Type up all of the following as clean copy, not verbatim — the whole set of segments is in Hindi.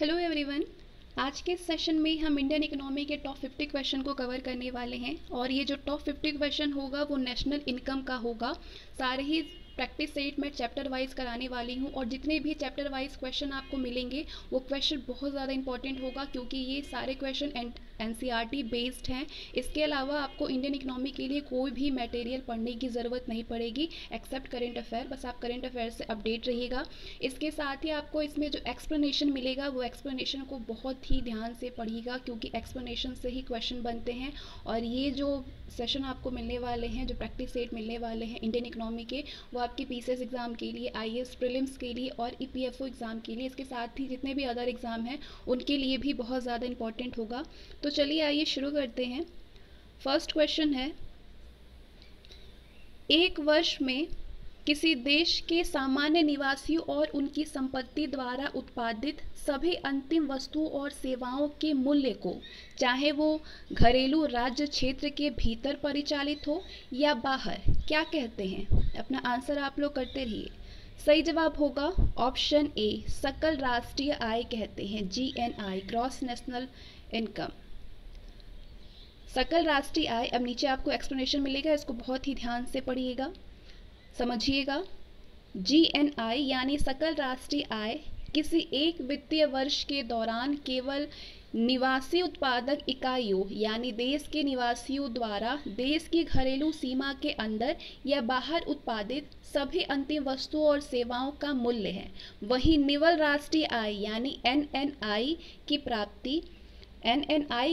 Hello everyone. आज के सेशन में हम इंडियन इकोनॉमी के टॉप 50 क्वेश्चन को कवर करने वाले हैं और ये जो टॉप 50 क्वेश्चन होगा वो नेशनल इनकम का होगा। सारे ही प्रैक्टिस सेट मैं चैप्टर वाइज कराने वाली हूँ और जितने भी चैप्टर वाइज क्वेश्चन आपको मिलेंगे वो क्वेश्चन बहुत ज़्यादा इंपॉर्टेंट होगा क्योंकि ये सारे क्वेश्चन एनसीईआरटी बेस्ड हैं। इसके अलावा आपको इंडियन इकोनॉमी के लिए कोई भी मटेरियल पढ़ने की ज़रूरत नहीं पड़ेगी एक्सेप्ट करेंट अफेयर। बस आप करेंट अफेयर से अपडेट रहिएगा। इसके साथ ही आपको इसमें जो एक्सप्लेनेशन मिलेगा वो एक्सप्लेनेशन को बहुत ही ध्यान से पढ़िएगा क्योंकि एक्सप्लेनेशन से ही क्वेश्चन बनते हैं। और ये जो सेशन आपको मिलने वाले हैं, जो प्रैक्टिस सेट मिलने वाले हैं इंडियन इकोनॉमी के, वो आपके पीसीएस एग्ज़ाम के लिए, आईएएस प्रीलिम्स के लिए और ईपीएफओ एग्ज़ाम के लिए, इसके साथ ही जितने भी अदर एग्ज़ाम हैं उनके लिए भी बहुत ज़्यादा इंपॉर्टेंट होगा। तो चलिए आइए शुरू करते हैं। फर्स्ट क्वेश्चन है, एक वर्ष में किसी देश के सामान्य निवासियों और उनकी संपत्ति द्वारा उत्पादित सभी अंतिम वस्तुओं और सेवाओं के मूल्य को, चाहे वो घरेलू राज्य क्षेत्र के भीतर परिचालित हो या बाहर, क्या कहते हैं? अपना आंसर आप लोग करते रहिए। सही जवाब होगा ऑप्शन ए, सकल राष्ट्रीय आय कहते हैं, जीएनआई, ग्रॉस नेशनल इनकम। सकल राष्ट्रीय आय, अब नीचे आपको एक्सप्लेनेशन मिलेगा, इसको बहुत ही ध्यान से पढ़िएगा, समझिएगा। जीएनआई यानी सकल राष्ट्रीय आय किसी एक वित्तीय वर्ष के दौरान केवल निवासी उत्पादक इकाइयों यानी देश के निवासियों द्वारा देश की घरेलू सीमा के अंदर या बाहर उत्पादित सभी अंतिम वस्तुओं और सेवाओं का मूल्य है। वहीं निवल राष्ट्रीय आय यानी एनएनआई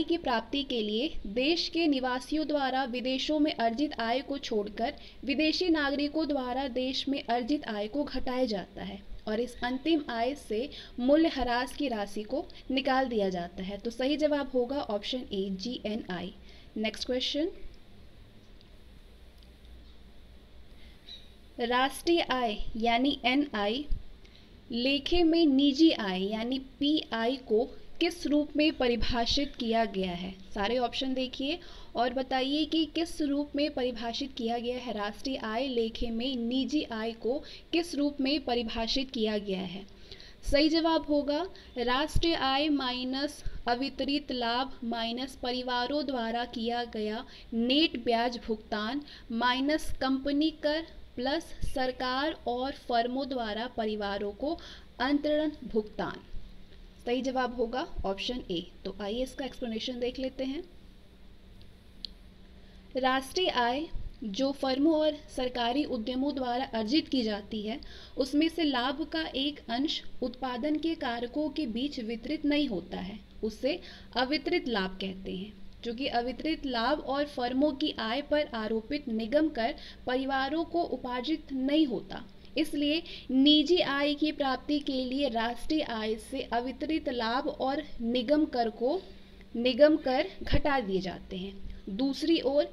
की प्राप्ति के लिए देश के निवासियों द्वारा विदेशों में अर्जित आय को छोड़कर विदेशी नागरिकों द्वारा देश में अर्जित आय को घटाया जाता है और इस अंतिम आय से मूल्यह्रास की राशि को निकाल दिया जाता है। तो सही जवाब होगा option A, GNI. Next question, राष्ट्रीय आय यानी एनआई लेखे में निजी आय यानी पीआई को किस रूप में परिभाषित किया गया है? सारे ऑप्शन देखिए और बताइए कि किस रूप में परिभाषित किया गया है। राष्ट्रीय आय लेखे में निजी आय को किस रूप में परिभाषित किया गया है? सही जवाब होगा राष्ट्रीय आय माइनस अवितरित लाभ माइनस परिवारों द्वारा किया गया नेट ब्याज भुगतान माइनस कंपनी कर प्लस सरकार और फर्मों द्वारा परिवारों को अंतरण भुगतान। सही जवाब होगा ऑप्शन ए। तो आइए इसका एक्सप्लेनेशन देख लेते हैं। राष्ट्रीय आय जो फर्मों और सरकारी उद्यमों द्वारा अर्जित की जाती है उसमें से लाभ का एक अंश उत्पादन के कारकों के बीच वितरित नहीं होता है, उससे अवितरित लाभ कहते हैं। क्योंकि अवितरित लाभ और फर्मों की आय पर आरोपित निगम कर परिवारों को उपार्जित नहीं होता, इसलिए निजी आय की प्राप्ति के लिए राष्ट्रीय आय से अवितरित लाभ और निगम कर घटा दिए जाते हैं। दूसरी ओर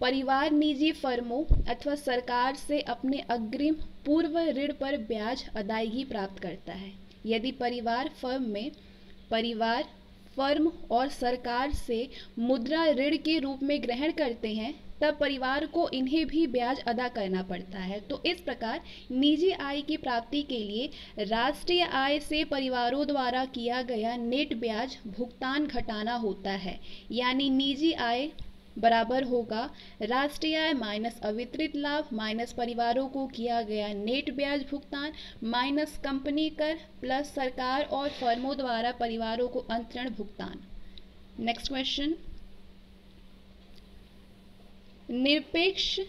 परिवार निजी फर्मों अथवा सरकार से अपने अग्रिम पूर्व ऋण पर ब्याज अदायगी प्राप्त करता है। यदि परिवार फर्म और सरकार से मुद्रा ऋण के रूप में ग्रहण करते हैं तब परिवार को इन्हें भी ब्याज अदा करना पड़ता है। तो इस प्रकार निजी आय की प्राप्ति के लिए राष्ट्रीय आय से परिवारों द्वारा किया गया नेट ब्याज भुगतान घटाना होता है, यानी निजी आय बराबर होगा राष्ट्रीय आय माइनस अवितरित लाभ माइनस परिवारों को किया गया नेट ब्याज भुगतान माइनस कंपनी कर प्लस सरकार और फर्मों द्वारा परिवारों को अंतरण भुगतान। नेक्स्ट क्वेश्चन, निरपेक्ष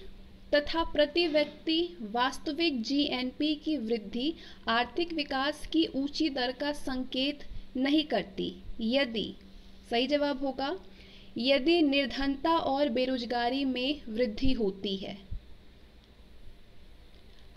तथा प्रति व्यक्ति वास्तविक जीएनपी की वृद्धि आर्थिक विकास की ऊंची दर का संकेत नहीं करती यदि, सही जवाब होगा यदि निर्धनता और बेरोजगारी में वृद्धि होती है।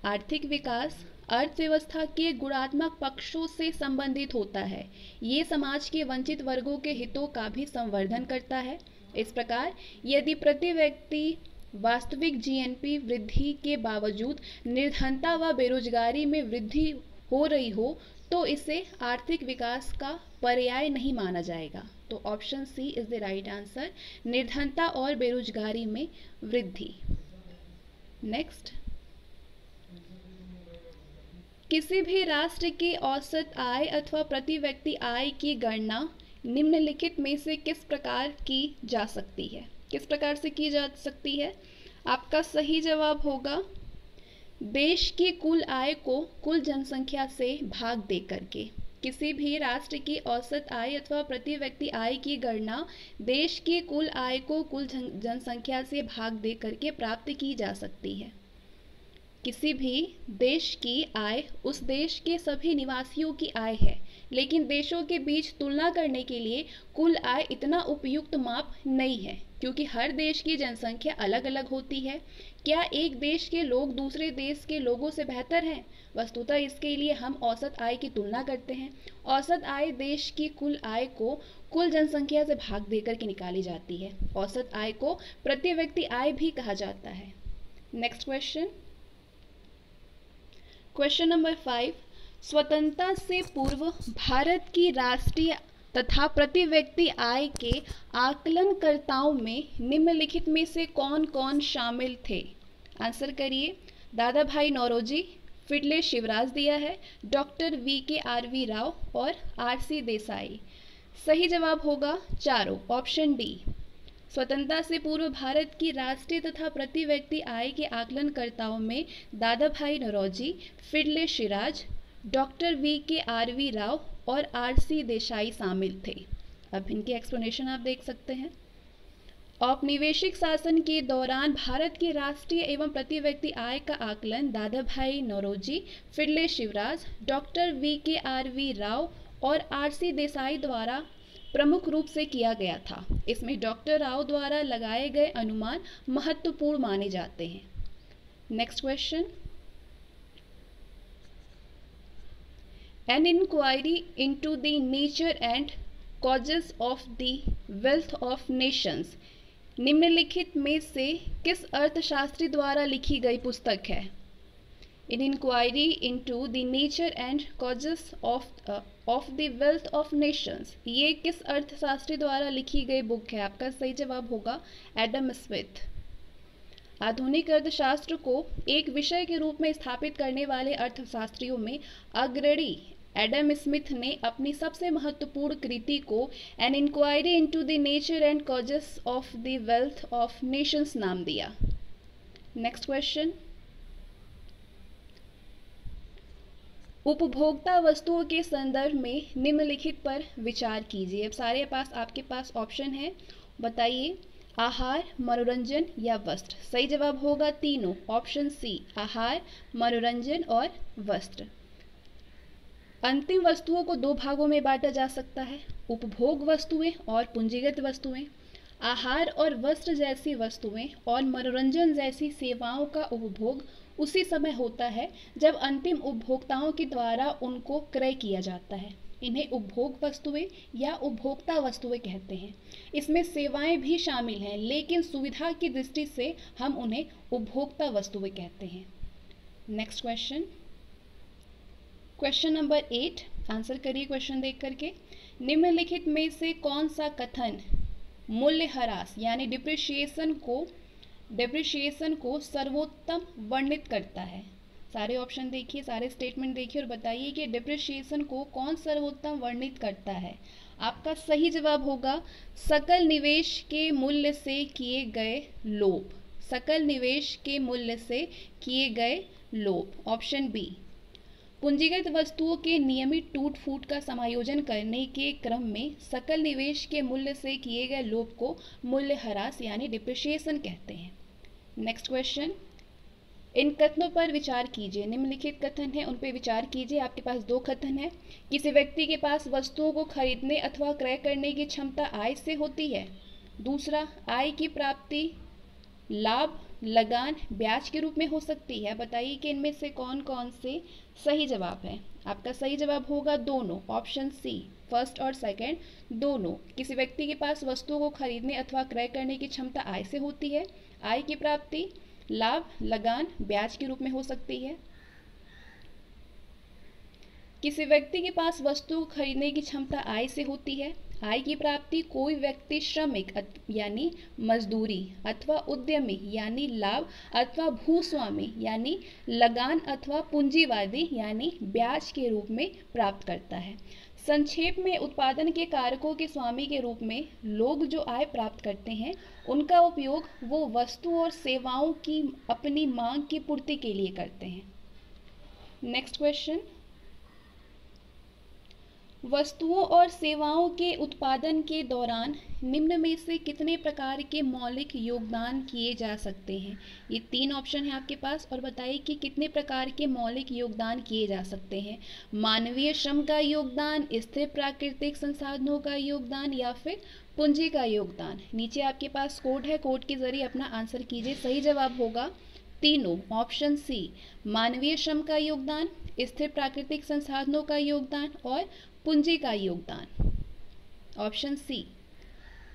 आर्थिक विकास अर्थव्यवस्था के गुणात्मक पक्षों से संबंधित होता है। ये समाज के वंचित वर्गों के हितों का भी संवर्धन करता है। इस प्रकार यदि प्रति व्यक्ति वास्तविक जीएनपी वृद्धि के बावजूद निर्धनता व बेरोजगारी में वृद्धि हो रही हो तो इसे आर्थिक विकास का पर्याय नहीं माना जाएगा। तो option C is the right answer, निर्धनता और बेरोजगारी में वृद्धि। नेक्स्ट, किसी भी राष्ट्र की औसत आय अथवा प्रति व्यक्ति आय की गणना निम्नलिखित में से किस प्रकार की जा सकती है? किस प्रकार से की जा सकती है? आपका सही जवाब होगा देश की कुल आय को कुल जनसंख्या से भाग दे करके। किसी भी राष्ट्र की औसत आय अथवा प्रति व्यक्ति आय की गणना देश की कुल आय को कुल जनसंख्या से भाग दे करके प्राप्त की जा सकती है। किसी भी देश की आय उस देश के सभी निवासियों की आय है, लेकिन देशों के बीच तुलना करने के लिए कुल आय इतना उपयुक्त माप नहीं है, क्योंकि हर देश की जनसंख्या अलग अलग होती है। क्या एक देश के लोग दूसरे देश के लोगों से बेहतर हैं? वस्तुतः इसके लिए हम औसत आय की तुलना करते हैं। औसत आय देश की कुल आय को कुल जनसंख्या से भाग देकर के निकाली जाती है। औसत आय को प्रति व्यक्ति आय भी कहा जाता है। नेक्स्ट क्वेश्चन, क्वेश्चन नंबर 5, स्वतंत्रता से पूर्व भारत की राष्ट्रीय तथा प्रति व्यक्ति आय के आकलनकर्ताओं में निम्नलिखित में से कौन कौन शामिल थे? आंसर करिए। दादा भाई नौरोजी, फिडले शिवराज दिया है, डॉक्टर VKRV राव और RC देसाई। सही जवाब होगा चारों, ऑप्शन डी। स्वतंत्रता से पूर्व भारत की राष्ट्रीय तथा प्रति व्यक्ति आय के आकलनकर्ताओं में दादा भाई नौरोजी, फिडले शिवराज, डॉक्टर VKRV राव और RC देसाई शामिल थे। अब इनकी एक्सप्लेनेशन आप देख सकते हैं। औपनिवेशिक शासन के दौरान भारत की राष्ट्रीय एवं प्रति व्यक्ति आय का आकलन दादा भाई नौरोजी, फिडले शिवराज, डॉक्टर VKRV राव और RC देसाई द्वारा प्रमुख रूप से किया गया था। इसमें डॉक्टर राव द्वारा लगाए गए अनुमान महत्वपूर्ण माने जाते हैं। Next question, An inquiry into the nature and causes of the wealth of nations निम्नलिखित में से किस अर्थशास्त्री द्वारा लिखी गई पुस्तक है? An inquiry into the nature and causes of the wealth of nations, ये किस अर्थशास्त्री द्वारा लिखी गई बुक है? आपका सही जवाब होगा एडम स्मिथ। आधुनिक अर्थशास्त्र को एक विषय के रूप में स्थापित करने वाले अर्थशास्त्रियों में अग्रणी एडम स्मिथ ने अपनी सबसे महत्वपूर्ण कृति को an inquiry into the nature and causes of the wealth of nations नाम दिया। नेक्स्ट क्वेश्चन, उपभोक्ता वस्तुओं के संदर्भ में निम्नलिखित पर विचार कीजिए। अब सारे आपके पास ऑप्शन है, बताइए। आहार, मनोरंजन या वस्त्र? सही जवाब होगा तीनों, ऑप्शन सी, आहार, मनोरंजन और वस्त्र। अंतिम वस्तुओं को दो भागों में बांटा जा सकता है, उपभोग वस्तुएं और पूंजीगत वस्तुएं। आहार और वस्त्र जैसी वस्तुएं और मनोरंजन जैसी सेवाओं का उपभोग उसी समय होता है जब अंतिम उपभोक्ताओं के द्वारा उनको क्रय किया जाता है। इन्हें उपभोग वस्तुएं या उपभोक्ता वस्तुएं कहते हैं। इसमें सेवाएं भी शामिल हैं, लेकिन सुविधा की दृष्टि से हम उन्हें उपभोक्ता वस्तुएं कहते हैं। Next question, question number 8, answer करिए क्वेश्चन देख करके। निम्नलिखित में से कौन सा कथन मूल्यह्रास यानी डिप्रिशिएशन को सर्वोत्तम वर्णित करता है? सारे ऑप्शन देखिए, सारे स्टेटमेंट देखिए और बताइए कि डिप्रिशिएशन को कौन सर्वोत्तम वर्णित करता है। आपका सही जवाब होगा सकल निवेश के मूल्य से किए गए लोभ। सकल निवेश के मूल्य से किए गए लोभ, ऑप्शन बी। पूंजीगत वस्तुओं के नियमित टूट फूट का समायोजन करने के क्रम में सकल निवेश के मूल्य से किए गए लोभ को मूल्यह्रास यानी डिप्रिशिएशन कहते हैं। नेक्स्ट क्वेश्चन, इन कथनों पर विचार कीजिए। निम्नलिखित कथन है, उन पर विचार कीजिए। आपके पास दो कथन है। किसी व्यक्ति के पास वस्तुओं को खरीदने अथवा क्रय करने की क्षमता आय से होती है। दूसरा, आय की प्राप्ति लाभ, लगान, ब्याज के रूप में हो सकती है। बताइए कि इनमें से कौन कौन से सही जवाब है। आपका सही जवाब होगा दोनों, ऑप्शन सी, फर्स्ट और सेकंड दोनों। किसी व्यक्ति के पास वस्तुओं को खरीदने अथवा क्रय करने की क्षमता आय से होती है। आय की प्राप्ति लाभ, लगान, ब्याज के रूप में हो सकती है। किसी व्यक्ति के पास वस्तु को खरीदने की क्षमता आय से होती है। आय की प्राप्ति कोई व्यक्ति श्रमिक यानी मजदूरी अथवा उद्यमी यानी लाभ अथवा भूस्वामी यानी लगान अथवा पूंजीवादी यानी ब्याज के रूप में प्राप्त करता है। संक्षेप में उत्पादन के कारकों के स्वामी के रूप में लोग जो आय प्राप्त करते हैं उनका उपयोग वो वस्तु और सेवाओं की अपनी मांग की पूर्ति के लिए करते हैं। नेक्स्ट क्वेश्चन, वस्तुओं और सेवाओं के उत्पादन के दौरान निम्न में से कितने प्रकार के मौलिक योगदान किए जा सकते हैं? ये 3 ऑप्शन है आपके पास और बताइए कि कितने प्रकार के मौलिक योगदान किए जा सकते हैं। मानवीय श्रम का योगदान, स्थिर प्राकृतिक संसाधनों का योगदान या फिर पूंजी का योगदान। नीचे आपके पास कोड है, कोड के जरिए अपना आंसर कीजिए। सही जवाब होगा तीनों, ऑप्शन सी, मानवीय श्रम का योगदान, स्थिर प्राकृतिक संसाधनों का योगदान और पूंजी का योगदान। Option C.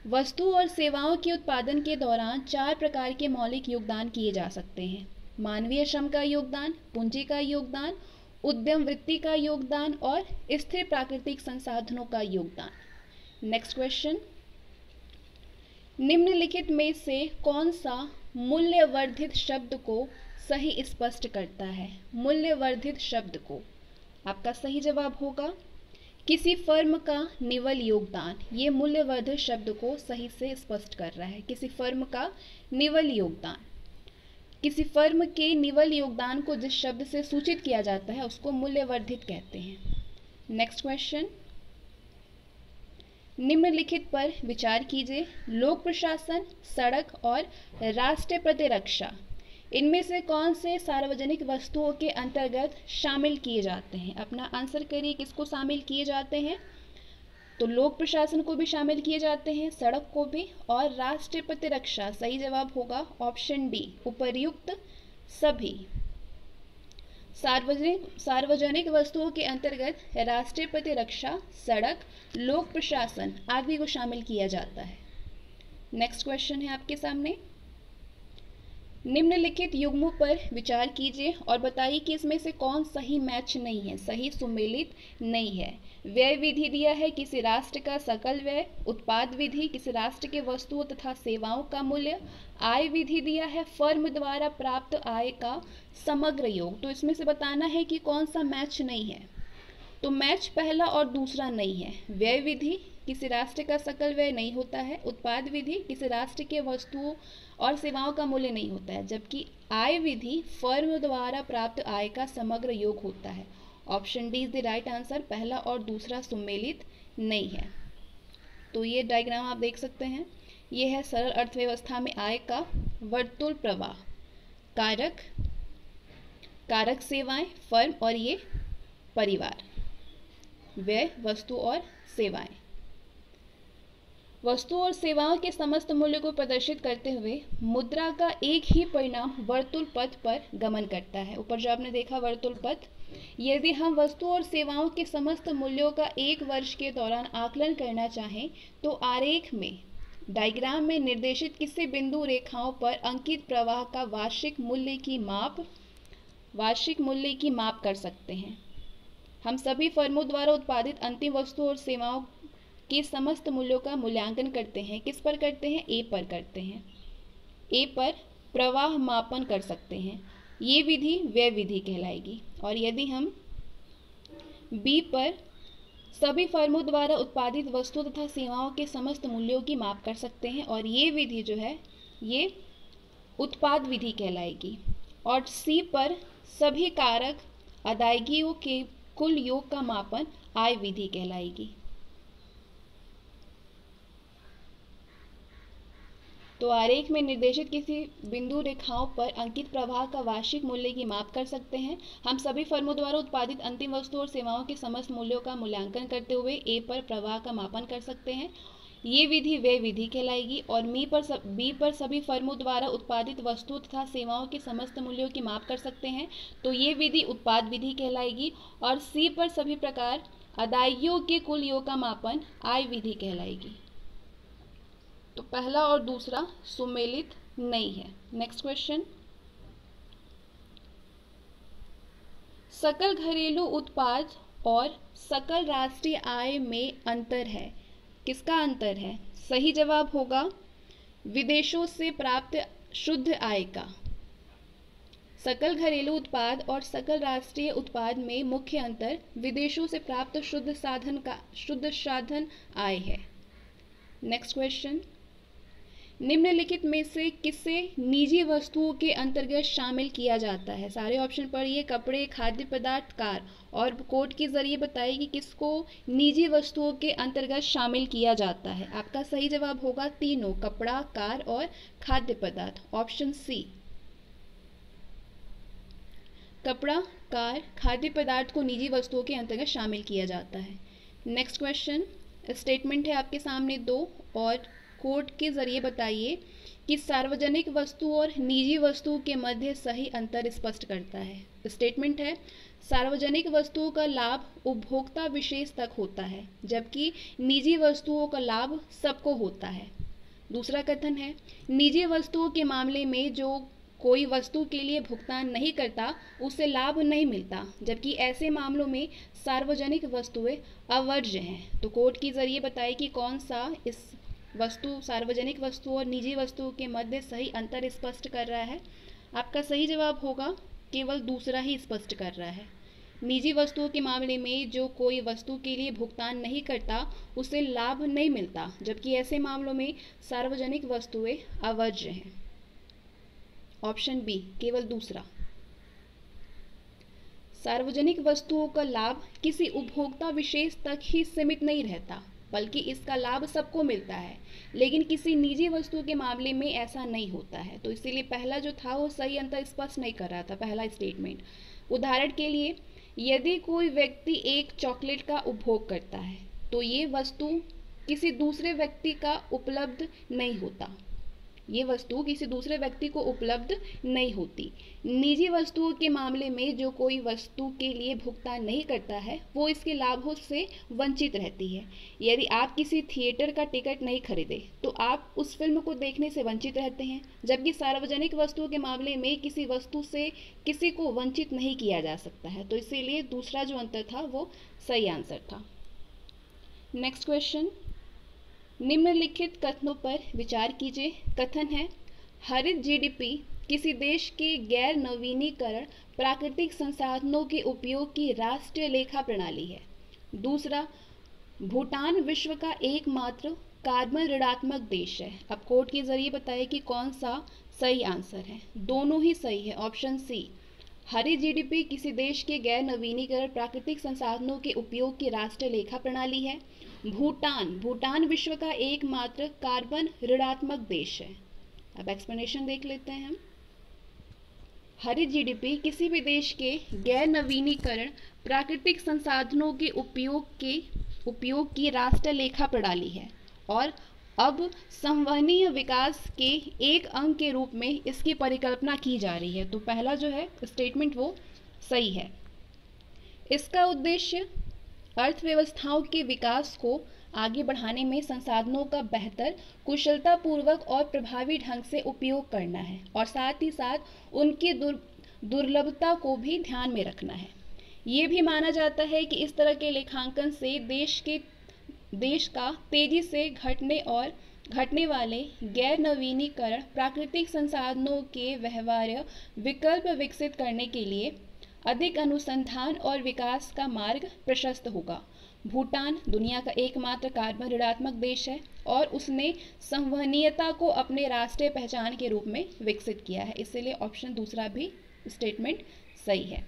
वस्तु और सेवाओं के उत्पादन के दौरान 4 प्रकार के मौलिक योगदान किए जा सकते हैं। मानवीय श्रम का योगदान, पूंजी का योगदान, उद्यम वृत्ति का योगदान और स्थिर प्राकृतिक संसाधनों का योगदान। नेक्स्ट क्वेश्चन, निम्नलिखित में से कौन सा मूल्यवर्धित शब्द को सही स्पष्ट करता है? मूल्यवर्धित शब्द को आपका सही जवाब होगा किसी फर्म का निवल योगदान। ये मूल्यवर्धित शब्द को सही से स्पष्ट कर रहा है। किसी फर्म का निवल योगदान, किसी फर्म के निवल योगदान को जिस शब्द से सूचित किया जाता है उसको मूल्यवर्धित कहते हैं। नेक्स्ट क्वेश्चन, निम्नलिखित पर विचार कीजिए। लोक प्रशासन, सड़क और राष्ट्रीय प्रतिरक्षा, इनमें से कौन से सार्वजनिक वस्तुओं के अंतर्गत शामिल किए जाते हैं? अपना आंसर करिए, किसको शामिल किए जाते हैं? तो लोक प्रशासन को भी शामिल किए जाते हैं, सड़क को भी और राष्ट्रीय प्रतिरक्षा। सही जवाब होगा ऑप्शन डी, उपर्युक्त सभी। सार्वजनिक वस्तुओं के अंतर्गत राष्ट्रीय प्रतिरक्षा, सड़क, लोक प्रशासन आदि को शामिल किया जाता है। नेक्स्ट क्वेश्चन है आपके सामने, निम्नलिखित युग्मों पर विचार कीजिए और बताइए कि इसमें से कौन सही मैच नहीं है, सही सुमेलित नहीं है। व्यय विधि दिया है किसी राष्ट्र का सकल व्यय, उत्पाद विधि किसी राष्ट्र के वस्तुओं तथा सेवाओं का मूल्य, आय विधि दिया है फर्म द्वारा प्राप्त आय का समग्र योग। तो इसमें से बताना है कि कौन सा मैच नहीं है। तो मैच पहला और दूसरा नहीं है। व्यय विधि किसी राष्ट्र का सकल व्यय नहीं होता है, उत्पाद विधि किसी राष्ट्र के वस्तुओं और सेवाओं का मूल्य नहीं होता है, जबकि आय विधि फर्म द्वारा प्राप्त आय का समग्र योग होता है। Option D is the right answer, पहला और दूसरा सुमेलित नहीं है। तो ये डायग्राम आप देख सकते हैं, ये है सरल अर्थव्यवस्था में आय का वर्तुल प्रवाह, कारक, कारक सेवाएं, फर्म और ये परिवार, व्यय, वस्तु और सेवाएं। वस्तु और सेवाओं के समस्त मूल्य को प्रदर्शित करते हुए मुद्रा का एक ही परिणाम वर्तुल पथ पर गमन करता है। ऊपर जो आपने देखा वर्तुल पथ, यदि हम वस्तु और सेवाओं के समस्त मूल्यों का 1 वर्ष के दौरान आकलन करना चाहें तो आरेख में, डायग्राम में निर्देशित किसी बिंदु रेखाओं पर अंकित प्रवाह का वार्षिक मूल्य की माप कर सकते हैं। हम सभी फर्मों द्वारा उत्पादित अंतिम वस्तु और सेवाओं के समस्त मूल्यों का मूल्यांकन करते हैं। किस पर करते हैं? ए पर करते हैं। ए पर प्रवाह मापन कर सकते हैं। ये विधि व्यय विधि कहलाएगी। और यदि हम बी पर सभी फर्मों द्वारा उत्पादित वस्तु तथा सेवाओं के समस्त मूल्यों की माप कर सकते हैं, और ये विधि जो है ये उत्पाद विधि कहलाएगी। और सी पर सभी कारक अदायगियों के कुल योग का मापन आय विधि कहलाएगी। तो आरेख में निर्देशित किसी बिंदु रेखाओं पर अंकित प्रवाह का वार्षिक मूल्य की माप कर सकते हैं। हम सभी फर्मों द्वारा उत्पादित अंतिम वस्तु और सेवाओं के समस्त मूल्यों का मूल्यांकन करते हुए ए पर प्रवाह का मापन कर सकते हैं। ये विधि व्यय विधि कहलाएगी। और बी पर सभी फर्मों द्वारा उत्पादित वस्तु तथा सेवाओं के समस्त मूल्यों की माप कर सकते हैं, तो ये विधि उत्पाद विधि कहलाएगी। और सी पर सभी प्रकार अदायगियों के कुल योग का मापन आय विधि कहलाएगी। तो पहला और दूसरा सुमेलित नहीं है। नेक्स्ट क्वेश्चन, सकल घरेलू उत्पाद और सकल राष्ट्रीय आय में अंतर है। किसका अंतर है? सही जवाब होगा विदेशों से प्राप्त शुद्ध आय का। सकल घरेलू उत्पाद और सकल राष्ट्रीय उत्पाद में मुख्य अंतर विदेशों से प्राप्त शुद्ध साधन आय है। नेक्स्ट क्वेश्चन, निम्नलिखित में से किसे निजी वस्तुओं के अंतर्गत शामिल किया जाता है? सारे ऑप्शन पढ़िए, कपड़े, खाद्य पदार्थ, कार, और कोड के जरिए बताइए कि किसको निजी वस्तुओं के अंतर्गत शामिल किया जाता है। आपका सही जवाब होगा तीनों, कपड़ा, कार और खाद्य पदार्थ, ऑप्शन सी। कपड़ा, कार, खाद्य पदार्थ को निजी वस्तुओं के अंतर्गत शामिल किया जाता है। नेक्स्ट क्वेश्चन, स्टेटमेंट है आपके सामने दो, और कोड के जरिए बताइए कि सार्वजनिक वस्तु और निजी वस्तुओं के मध्य सही अंतर स्पष्ट करता है। स्टेटमेंट है, सार्वजनिक वस्तुओं का लाभ उपभोक्ता विशेष तक होता है, जबकि निजी वस्तुओं का लाभ सबको होता है। दूसरा कथन है, निजी वस्तुओं के मामले में जो कोई वस्तु के लिए भुगतान नहीं करता उसे लाभ नहीं मिलता, जबकि ऐसे मामलों में सार्वजनिक वस्तुएं अवर्ज्य हैं। तो कोड के जरिए बताइए कि कौन सा इस सार्वजनिक वस्तु और निजी वस्तुओं के मध्य सही अंतर स्पष्ट कर रहा है। आपका सही जवाब होगा केवल दूसरा ही स्पष्ट कर रहा है। निजी वस्तुओं के मामले में जो कोई वस्तु के लिए भुगतान नहीं करता उसे लाभ नहीं मिलता, जबकि ऐसे मामलों में सार्वजनिक वस्तुएं अवर्ज्य हैं। ऑप्शन बी, केवल दूसरा। सार्वजनिक वस्तुओं का लाभ किसी उपभोक्ता विशेष तक ही सीमित नहीं रहता, बल्कि इसका लाभ सबको मिलता है, लेकिन किसी निजी वस्तु के मामले में ऐसा नहीं होता है। तो इसीलिए पहला जो था वो सही अंतर स्पष्ट नहीं कर रहा था, पहला स्टेटमेंट। उदाहरण के लिए, यदि कोई व्यक्ति एक चॉकलेट का उपभोग करता है तो ये वस्तु किसी दूसरे व्यक्ति का उपलब्ध नहीं होता, ये वस्तु किसी दूसरे व्यक्ति को उपलब्ध नहीं होती। निजी वस्तुओं के मामले में जो कोई वस्तु के लिए भुगतान नहीं करता है वो इसके लाभों से वंचित रहती है। यदि आप किसी थिएटर का टिकट नहीं खरीदे तो आप उस फिल्म को देखने से वंचित रहते हैं, जबकि सार्वजनिक वस्तुओं के मामले में किसी वस्तु से किसी को वंचित नहीं किया जा सकता है। तो इसीलिए दूसरा जो अंतर था वो सही आंसर था। नेक्स्ट क्वेश्चन, निम्नलिखित कथनों पर विचार कीजिए। कथन है, हरित जीडीपी किसी देश के गैर नवीनीकरण प्राकृतिक संसाधनों के उपयोग की राष्ट्रीय लेखा प्रणाली है। दूसरा, भूटान विश्व का एकमात्र कार्बन ऋणात्मक देश है। अब कोड के जरिए बताइए कि कौन सा सही आंसर है। दोनों ही सही है, ऑप्शन सी। हरित जीडीपी किसी देश के गैर नवीनीकरण प्राकृतिक संसाधनों के उपयोग की राष्ट्रीय लेखा प्रणाली है। भूटान विश्व का एकमात्र कार्बन ऋणात्मक देश है। अब एक्सप्लेनेशन देख लेते हैं हम। हरित जीडीपी किसी भी देश के गैर नवीनीकरण प्राकृतिक संसाधनों के उपयोग की राष्ट्रीय लेखा प्रणाली है, और अब संवहनीय विकास के एक अंग के रूप में इसकी परिकल्पना की जा रही है। तो पहला जो है स्टेटमेंट वो सही है। इसका उद्देश्य अर्थव्यवस्थाओं के विकास को आगे बढ़ाने में संसाधनों का बेहतर, कुशलतापूर्वक और प्रभावी ढंग से उपयोग करना है, और साथ ही साथ उनकी दुर्लभता को भी ध्यान में रखना है। ये भी माना जाता है कि इस तरह के लेखांकन से देश का तेजी से घटने वाले गैर नवीनीकरण प्राकृतिक संसाधनों के व्यवहार्य विकल्प विकसित करने के लिए अधिक अनुसंधान और विकास का मार्ग प्रशस्त होगा। भूटान दुनिया का एकमात्र कार्बन ऋणात्मक देश है, और उसने संवहनीयता को अपने राष्ट्रीय पहचान के रूप में विकसित किया है। इसलिए ऑप्शन दूसरा भी स्टेटमेंट सही है।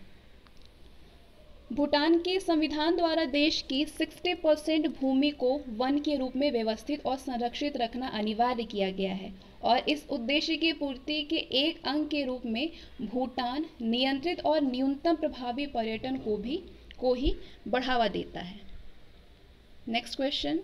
भूटान के संविधान द्वारा देश की 60% भूमि को वन के रूप में व्यवस्थित और संरक्षित रखना अनिवार्य किया गया है, और इस उद्देश्य की पूर्ति के एक अंग के रूप में भूटान नियंत्रित और न्यूनतम प्रभावी पर्यटन को ही बढ़ावा देता है। नेक्स्ट क्वेश्चन,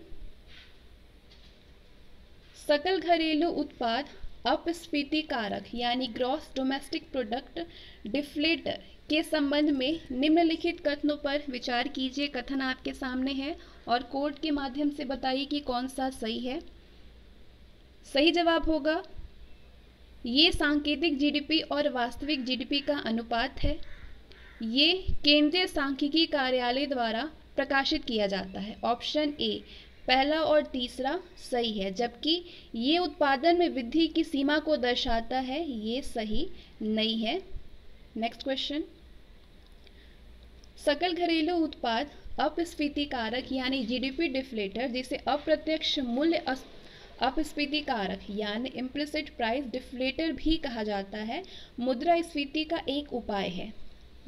सकल घरेलू उत्पाद अपस्फीति कारक यानी ग्रॉस डोमेस्टिक प्रोडक्ट डिफ्लेटर के संबंध में निम्नलिखित कथनों पर विचार कीजिए। कथन आपके सामने है, और कोड के माध्यम से बताइए कि कौन सा सही है। सही जवाब होगा, ये सांकेतिक जीडीपी और वास्तविक जीडीपी का अनुपात है। ये केंद्रीय सांख्यिकी कार्यालय द्वारा प्रकाशित किया जाता है। ऑप्शन ए पहला और तीसरा सही है, जबकि ये उत्पादन में वृद्धि की सीमा को दर्शाता है, ये सही नहीं है। नेक्स्ट क्वेश्चन, सकल घरेलू उत्पाद अपस्फीति कारक यानी जीडीपी डिफ्लेटर, जिसे अप्रत्यक्ष मूल्य अपस्फीति कारक यानी इम्प्लिसिट प्राइस डिफ्लेटर भी कहा जाता है, मुद्रास्फीति का एक उपाय है।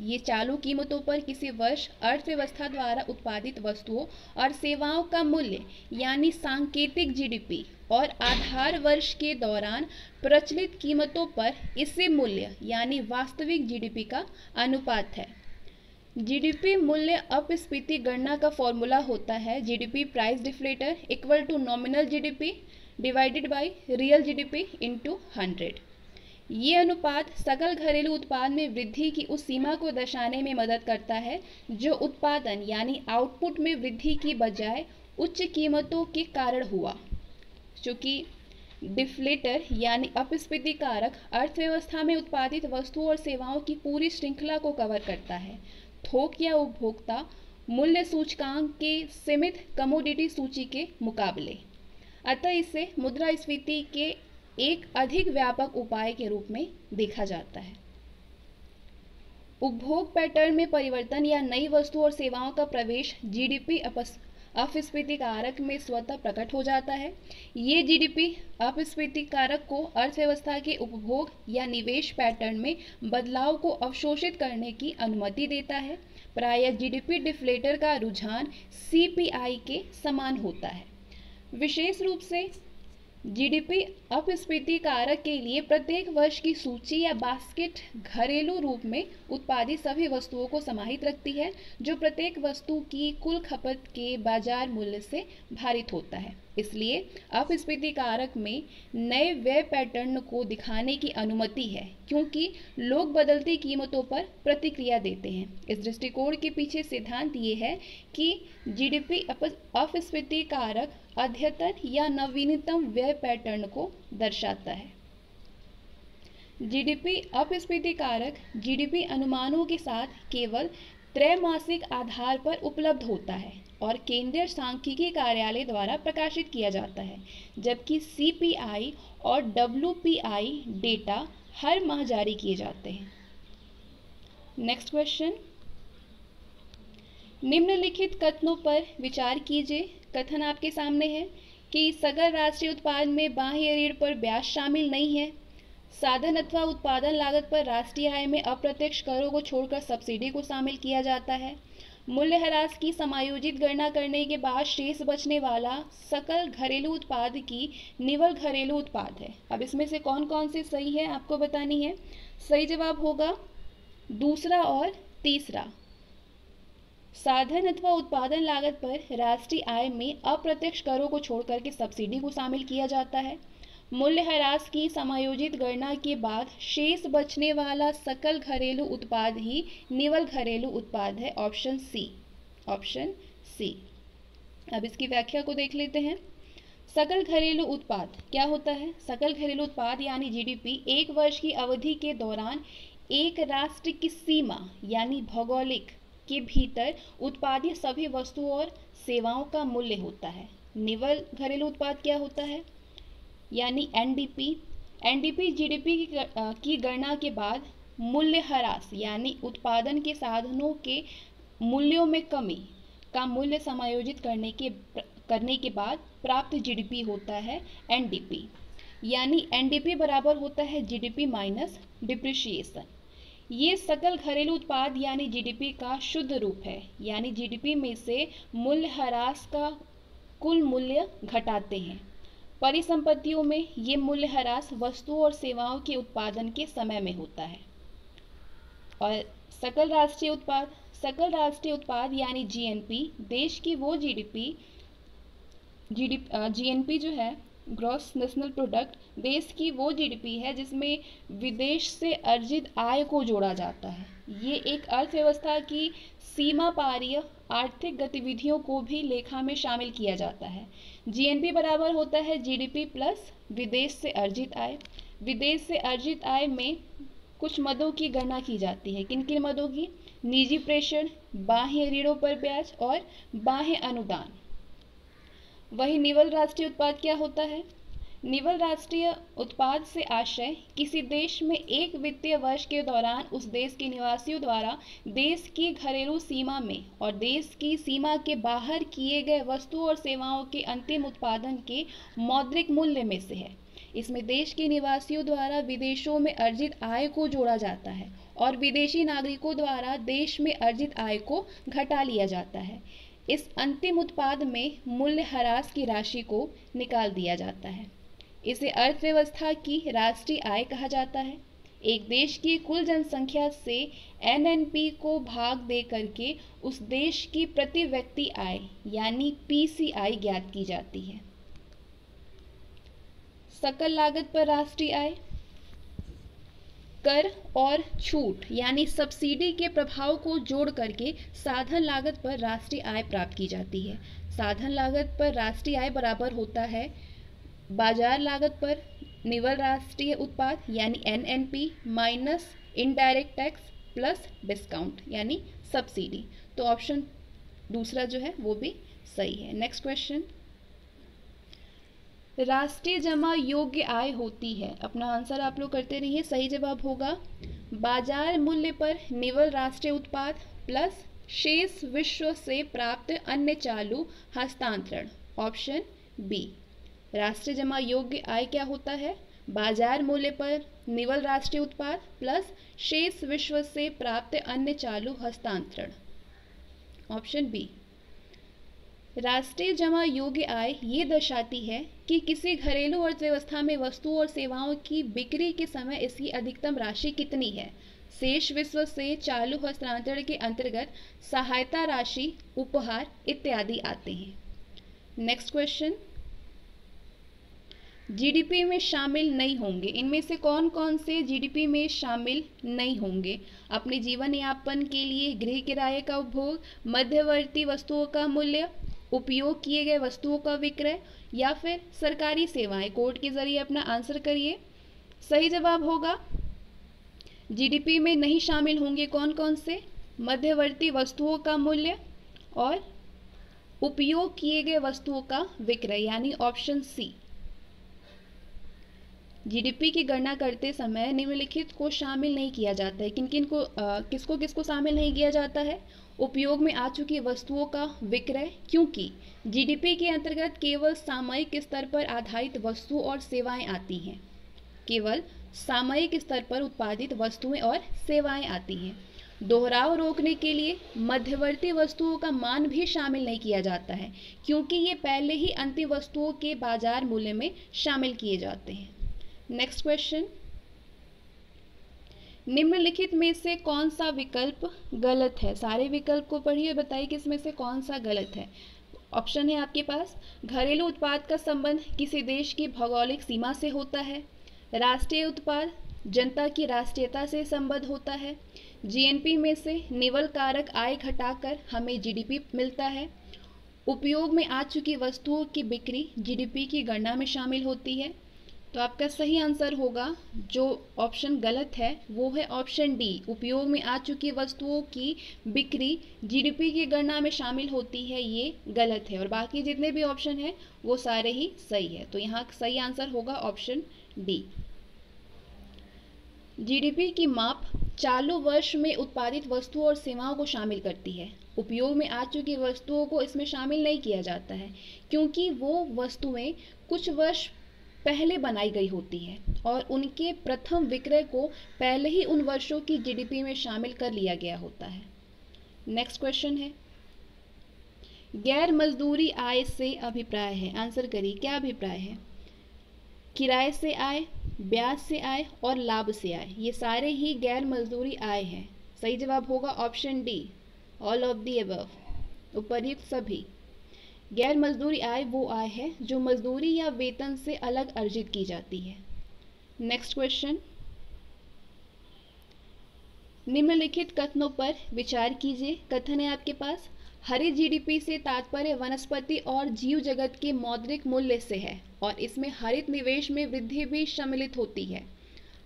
ये चालू कीमतों पर किसी वर्ष अर्थव्यवस्था द्वारा उत्पादित वस्तुओं और सेवाओं का मूल्य यानी सांकेतिक जीडीपी और आधार वर्ष के दौरान प्रचलित कीमतों पर इससे मूल्य यानी वास्तविक जीडीपी का अनुपात है। जीडीपी मूल्य अपस्फीति गणना का फॉर्मूला होता है GDP price deflator equal to nominal GDP divided by real GDP into 100। ये अनुपात सकल घरेलू उत्पाद में वृद्धि की उस सीमा को दर्शाने में मदद करता है जो उत्पादन यानी आउटपुट में वृद्धि की बजाय उच्च कीमतों के कारण हुआ। चूंकि डिफ्लेटर यानी अपस्फीति कारक अर्थव्यवस्था में उत्पादित वस्तुओं और सेवाओं की पूरी श्रृंखला को कवर करता है, थोक या उपभोक्ता मूल्य सूचकांक के सीमित कमोडिटी सूची के मुकाबले। अतः इसे मुद्रास्फीति के एक अधिक व्यापक उपाय के रूप में देखा जाता है। उपभोग पैटर्न में परिवर्तन या नई वस्तु और सेवाओं का प्रवेश जीडीपी अपस्फीति कारक में स्वतः प्रकट हो जाता है। ये जीडीपी अपस्फीति कारक को अर्थव्यवस्था के उपभोग या निवेश पैटर्न में बदलाव को अवशोषित करने की अनुमति देता है। प्रायः जीडीपी डिफ्लेटर का रुझान सीपीआई के समान होता है। विशेष रूप से जीडीपी अपस्फीति कारक के लिए प्रत्येक वर्ष की सूची या बास्केट घरेलू रूप में उत्पादित सभी वस्तुओं को समाहित रखती है, जो प्रत्येक वस्तु की कुल खपत के बाजार मूल्य से भारित होता है। इसलिए अपस्फीति कारक में नए व्यय पैटर्न को दिखाने की अनुमति है, क्योंकि लोग बदलती कीमतों पर प्रतिक्रिया देते हैं। इस दृष्टिकोण के पीछे सिद्धांत ये है कि जीडीपी अपस्फीति कारक अद्यतन या नवीनतम व्यय पैटर्न को दर्शाता है। जीडीपी अपस्फीति कारक जीडीपी अनुमानों के साथ केवल त्रैमासिक आधार पर उपलब्ध होता है और केंद्रीय सांख्यिकी कार्यालय द्वारा प्रकाशित किया जाता है, जबकि सीपीआई और डब्ल्यूपीआई डेटा हर माह जारी किए जाते हैं। नेक्स्ट क्वेश्चन, निम्नलिखित कथनों पर विचार कीजिए। कथन आपके सामने है कि सकल राष्ट्रीय उत्पाद में बाह्य ऋण पर ब्याज शामिल नहीं है। साधन अथवा उत्पादन लागत पर राष्ट्रीय आय में अप्रत्यक्ष करों को छोड़कर सब्सिडी को शामिल किया जाता है। मूल्यह्रास की समायोजित गणना करने के बाद शेष बचने वाला सकल घरेलू उत्पाद की निवल घरेलू उत्पाद है। अब इसमें से कौन कौन सी सही है आपको बतानी है। सही जवाब होगा दूसरा और तीसरा। साधन अथवा उत्पादन लागत पर राष्ट्रीय आय में अप्रत्यक्ष करों को छोड़कर के सब्सिडी को शामिल किया जाता है। मूल्यह्रास की समायोजित गणना के बाद शेष बचने वाला सकल घरेलू उत्पाद ही निवल घरेलू उत्पाद है। Option C, option C. अब इसकी व्याख्या को देख लेते हैं। सकल घरेलू उत्पाद क्या होता है? सकल घरेलू उत्पाद यानी जीडीपी एक वर्ष की अवधि के दौरान एक राष्ट्र की सीमा यानी भौगोलिक के भीतर उत्पादित सभी वस्तुओं और सेवाओं का मूल्य होता है। निवल घरेलू उत्पाद क्या होता है? यानी एनडीपी। एनडीपी जीडीपी की गणना के बाद मूल्यह्रास यानी उत्पादन के साधनों के मूल्यों में कमी का मूल्य समायोजित करने के बाद प्राप्त जीडीपी होता है एनडीपी। यानी एनडीपी बराबर होता है जीडीपी माइनस डिप्रिसिएशन। ये सकल घरेलू उत्पाद यानी जीडीपी का शुद्ध रूप है। यानी जीडीपी में से मूल्यह्रास का कुल मूल्य घटाते हैं। परिसंपत्तियों में ये मूल्यह्रास वस्तुओं और सेवाओं के उत्पादन के समय में होता है। और सकल राष्ट्रीय उत्पाद यानी जीएनपी देश की वो जीएनपी जो है ग्रॉस नेशनल प्रोडक्ट, देश की वो जीडीपी है जिसमें विदेश से अर्जित आय को जोड़ा जाता है। ये एक अर्थव्यवस्था की सीमा पारीय आर्थिक गतिविधियों को भी लेखा में शामिल किया जाता है। जीएनपी बराबर होता है जीडीपी प्लस विदेश से अर्जित आय। विदेश से अर्जित आय में कुछ मदों की गणना की जाती है। किन किन मदों की? निजी प्रेषण, बाह्य ऋणों पर ब्याज और बाह्य अनुदान। वही निवल राष्ट्रीय उत्पाद क्या होता है? निवल राष्ट्रीय उत्पाद से आशय किसी देश में एक वित्तीय वर्ष के दौरान उस देश के निवासियों द्वारा देश की घरेलू सीमा में और देश की सीमा के बाहर किए गए वस्तुओं और सेवाओं के अंतिम उत्पादन के मौद्रिक मूल्य में से है। इसमें देश के निवासियों द्वारा विदेशों में अर्जित आय को जोड़ा जाता है और विदेशी नागरिकों द्वारा देश में अर्जित आय को घटा लिया जाता है। इस अंतिम उत्पाद में मूल्यह्रास की राशि को निकाल दिया जाता है। इसे अर्थव्यवस्था की राष्ट्रीय आय कहा जाता है। एक देश की कुल जनसंख्या से एनएनपी को भाग दे करके उस देश की प्रति व्यक्ति आय यानी पीसीआई ज्ञात की जाती है। सकल लागत पर राष्ट्रीय आय कर और छूट यानी सब्सिडी के प्रभाव को जोड़ करके साधन लागत पर राष्ट्रीय आय प्राप्त की जाती है। साधन लागत पर राष्ट्रीय आय बराबर होता है बाजार लागत पर निवल राष्ट्रीय उत्पाद यानी NNP minus indirect tax plus discount यानी सब्सिडी। तो ऑप्शन दूसरा जो है वो भी सही है। नेक्स्ट क्वेश्चन, राष्ट्रीय जमा योग्य आय होती है। अपना आंसर आप लोग करते रहिए। सही जवाब होगा बाजार मूल्य पर निवल राष्ट्रीय उत्पाद प्लस शेष विश्व से प्राप्त अन्य चालू हस्तांतरण, ऑप्शन बी। राष्ट्रीय जमा योग्य आय क्या होता है? बाजार मूल्य पर निवल राष्ट्रीय उत्पाद प्लस शेष विश्व से प्राप्त अन्य चालू हस्तांतरण, ऑप्शन बी। राष्ट्रीय जमा योग्य आय ये दर्शाती है कि किसी घरेलू अर्थव्यवस्था में वस्तुओं और सेवाओं की बिक्री के समय इसकी अधिकतम राशि कितनी है। शेष विश्व से चालू हस्तांतरण के अंतर्गत सहायता राशि, उपहार इत्यादि आते हैं। नेक्स्ट क्वेश्चन, जीडीपी में शामिल नहीं होंगे। इनमें से कौन कौन से जीडीपी में शामिल नहीं होंगे? अपने जीवन यापन के लिए गृह किराए का उपभोग, मध्यवर्ती वस्तुओं का मूल्य, उपयोग किए गए वस्तुओं का विक्रय या फिर सरकारी सेवाएं। कोड के जरिए अपना आंसर करिए। सही जवाब होगा जीडीपी में नहीं शामिल होंगे कौन कौन से? मध्यवर्ती वस्तुओं का मूल्य और उपयोग किए गए वस्तुओं का विक्रय यानी ऑप्शन सी। जीडीपी की गणना करते समय निम्नलिखित को शामिल नहीं किया जाता है। किन किन को किसको किसको शामिल नहीं किया जाता है? उपयोग में आ चुकी वस्तुओं का विक्रय, क्योंकि जीडीपी के अंतर्गत केवल सामयिक स्तर पर आधारित वस्तु और सेवाएं आती हैं। केवल सामयिक स्तर पर उत्पादित वस्तुएं और सेवाएं आती हैं। दोहराव रोकने के लिए मध्यवर्ती वस्तुओं का मान भी शामिल नहीं किया जाता है, क्योंकि ये पहले ही अंतिम वस्तुओं के बाजार मूल्य में शामिल किए जाते हैं। नेक्स्ट क्वेश्चन, निम्नलिखित में से कौन सा विकल्प गलत है? सारे विकल्प को पढ़िए, बताइए कि इसमें से कौन सा गलत है। ऑप्शन है आपके पास, घरेलू उत्पाद का संबंध किसी देश की भौगोलिक सीमा से होता है। राष्ट्रीय उत्पाद जनता की राष्ट्रीयता से संबद्ध होता है। जीएनपी में से निवल कारक आय घटाकर हमें जीडीपी मिलता है। उपयोग में आ चुकी वस्तुओं की बिक्री जीडीपी की गणना में शामिल होती है। तो आपका सही आंसर होगा, जो ऑप्शन गलत है वो है ऑप्शन डी। उपयोग में आ चुकी वस्तुओं की बिक्री जीडीपी की गणना में शामिल होती है, ये गलत है। और बाकी जितने भी ऑप्शन है वो सारे ही सही है। तो यहाँ सही आंसर होगा ऑप्शन डी। जीडीपी की माप चालू वर्ष में उत्पादित वस्तुओं और सेवाओं को शामिल करती है। उपयोग में आ चुकी वस्तुओं को इसमें शामिल नहीं किया जाता है, क्योंकि वो वस्तुएं कुछ वर्ष पहले बनाई गई होती है और उनके प्रथम विक्रय को पहले ही उन वर्षों की जीडीपी में शामिल कर लिया गया होता है। नेक्स्ट क्वेश्चन है, गैर मजदूरी आय से अभिप्राय है। आंसर करिए, क्या अभिप्राय है? किराए से आय, ब्याज से आय और लाभ से आय, ये सारे ही गैर मजदूरी आय हैं। सही जवाब होगा option D, all of the above, उपर्युक्त सभी। गैर मजदूरी आय वो आय है जो मजदूरी या वेतन से अलग अर्जित की जाती है। नेक्स्ट क्वेश्चन, निम्नलिखित कथनों पर विचार कीजिए। कथन है आपके पास, हरित जीडीपी से तात्पर्य वनस्पति और जीव जगत के मौद्रिक मूल्य से है और इसमें हरित निवेश में वृद्धि भी सम्मिलित होती है।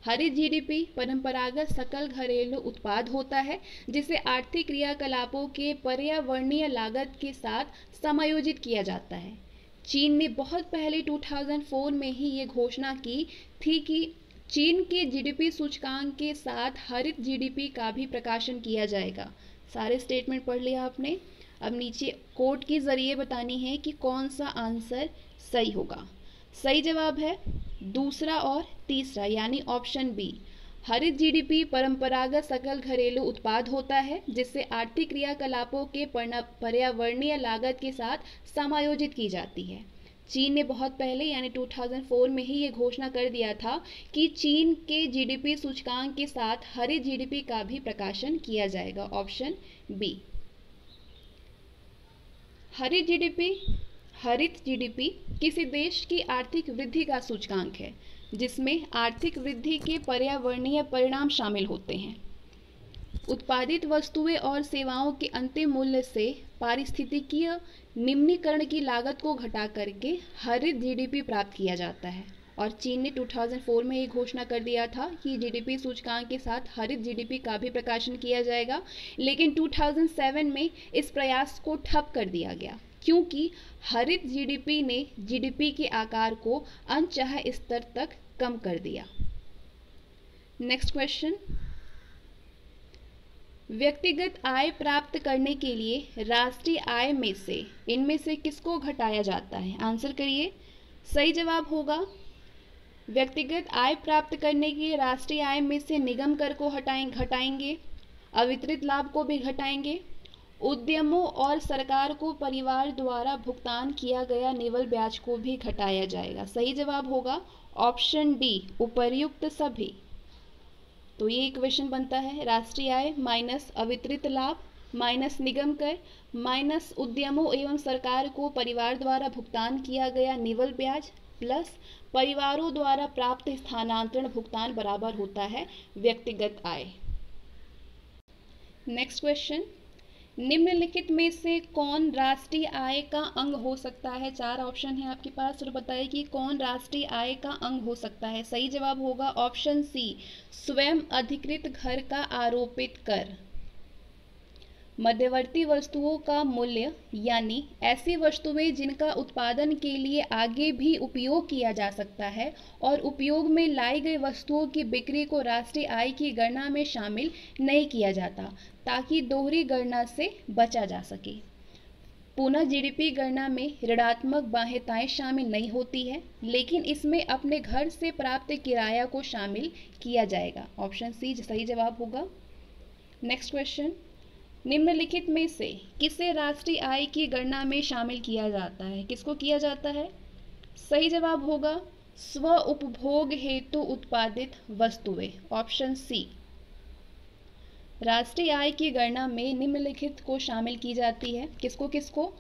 हरित जीडीपी परंपरागत सकल घरेलू उत्पाद होता है जिसे आर्थिक क्रियाकलापों के पर्यावरणीय लागत के साथ समायोजित किया जाता है। चीन ने बहुत पहले 2004 में ही ये घोषणा की थी कि चीन के जीडीपी सूचकांक के साथ हरित जीडीपी का भी प्रकाशन किया जाएगा। सारे स्टेटमेंट पढ़ लिया आपने। अब नीचे कोड के जरिए बतानी है कि कौन सा आंसर सही होगा। सही जवाब है दूसरा और तीसरा यानी ऑप्शन बी। हरित जीडीपी परंपरागत सकल घरेलू उत्पाद होता है जिससे आर्थिक क्रियाकलापों के पर्यावरणीय लागत के साथ समायोजित की जाती है। चीन ने बहुत पहले यानी 2004 में ही ये घोषणा कर दिया था कि चीन के जीडीपी सूचकांक के साथ हरित जीडीपी का भी प्रकाशन किया जाएगा। Option B. हरित जीडीपी किसी देश की आर्थिक वृद्धि का सूचकांक है जिसमें आर्थिक वृद्धि के पर्यावरणीय परिणाम शामिल होते हैं। उत्पादित वस्तुएं और सेवाओं के अंतिम मूल्य से पारिस्थितिकीय निम्नीकरण की लागत को घटा करके हरित जीडीपी प्राप्त किया जाता है। और चीन ने 2004 में ये घोषणा कर दिया था कि जीडीपी सूचकांक के साथ हरित जीडीपी का भी प्रकाशन किया जाएगा, लेकिन 2007 में इस प्रयास को ठप कर दिया गया क्योंकि हरित जीडीपी ने जीडीपी के आकार को अनचाहे स्तर तक कम कर दिया। नेक्स्ट क्वेश्चन, व्यक्तिगत आय प्राप्त करने के लिए राष्ट्रीय आय में से इनमें से किसको घटाया जाता है? आंसर करिए। सही जवाब होगा व्यक्तिगत आय प्राप्त करने के लिए राष्ट्रीय आय में से निगम कर को घटाएंगे, अवितरित लाभ को भी घटाएंगे, उद्यमों और सरकार को परिवार द्वारा भुगतान किया गया निवल ब्याज को भी घटाया जाएगा। सही जवाब होगा ऑप्शन डी, उपर्युक्त सभी। तो ये इक्वेशन बनता है राष्ट्रीय आय माइनस अवितरित लाभ माइनस निगम कर माइनस उद्यमों एवं सरकार को परिवार द्वारा भुगतान किया गया निवल ब्याज प्लस परिवारों द्वारा प्राप्त स्थानांतरण भुगतान बराबर होता है व्यक्तिगत आय। नेक्स्ट क्वेश्चन, निम्नलिखित में से कौन राष्ट्रीय आय का अंग हो सकता है? 4 ऑप्शन है आपके पास और बताइए कि कौन राष्ट्रीय आय का अंग हो सकता है। सही जवाब होगा ऑप्शन सी, स्वयं अधिकृत घर का आरोपित कर। मध्यवर्ती वस्तुओं का मूल्य यानी ऐसी वस्तुएं जिनका उत्पादन के लिए आगे भी उपयोग किया जा सकता है और उपयोग में लाई गई वस्तुओं की बिक्री को राष्ट्रीय आय की गणना में शामिल नहीं किया जाता ताकि दोहरी गणना से बचा जा सके। पुनः जीडीपी गणना में ऋणात्मक बाह्यताएं शामिल नहीं होती है, लेकिन इसमें अपने घर से प्राप्त किराया को शामिल किया जाएगा। ऑप्शन सी सही जवाब होगा। नेक्स्ट क्वेश्चन, निम्नलिखित में से किसे राष्ट्रीय आय की गणना में शामिल किया जाता है? किसको किया जाता है? सही जवाब होगा स्व उपभोग हेतु उत्पादित वस्तुएं। Option C. राष्ट्रीय आय की गणना में निम्नलिखित को शामिल की जाती है। किसको किसको?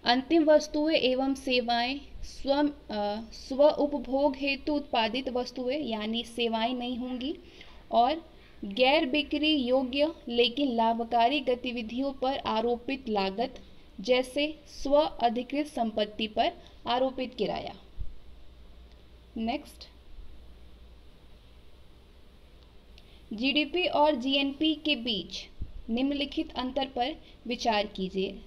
अंतिम वस्तुएं एवं सेवाएं, स्व उपभोग हेतु उत्पादित वस्तुएं यानी सेवाएं नहीं होंगी, और गैर बिक्री योग्य लेकिन लाभकारी गतिविधियों पर आरोपित लागत जैसे स्व अधिकृत संपत्ति पर आरोपित किराया। नेक्स्ट, जीडीपी और जीएनपी के बीच निम्नलिखित अंतर पर विचार कीजिए।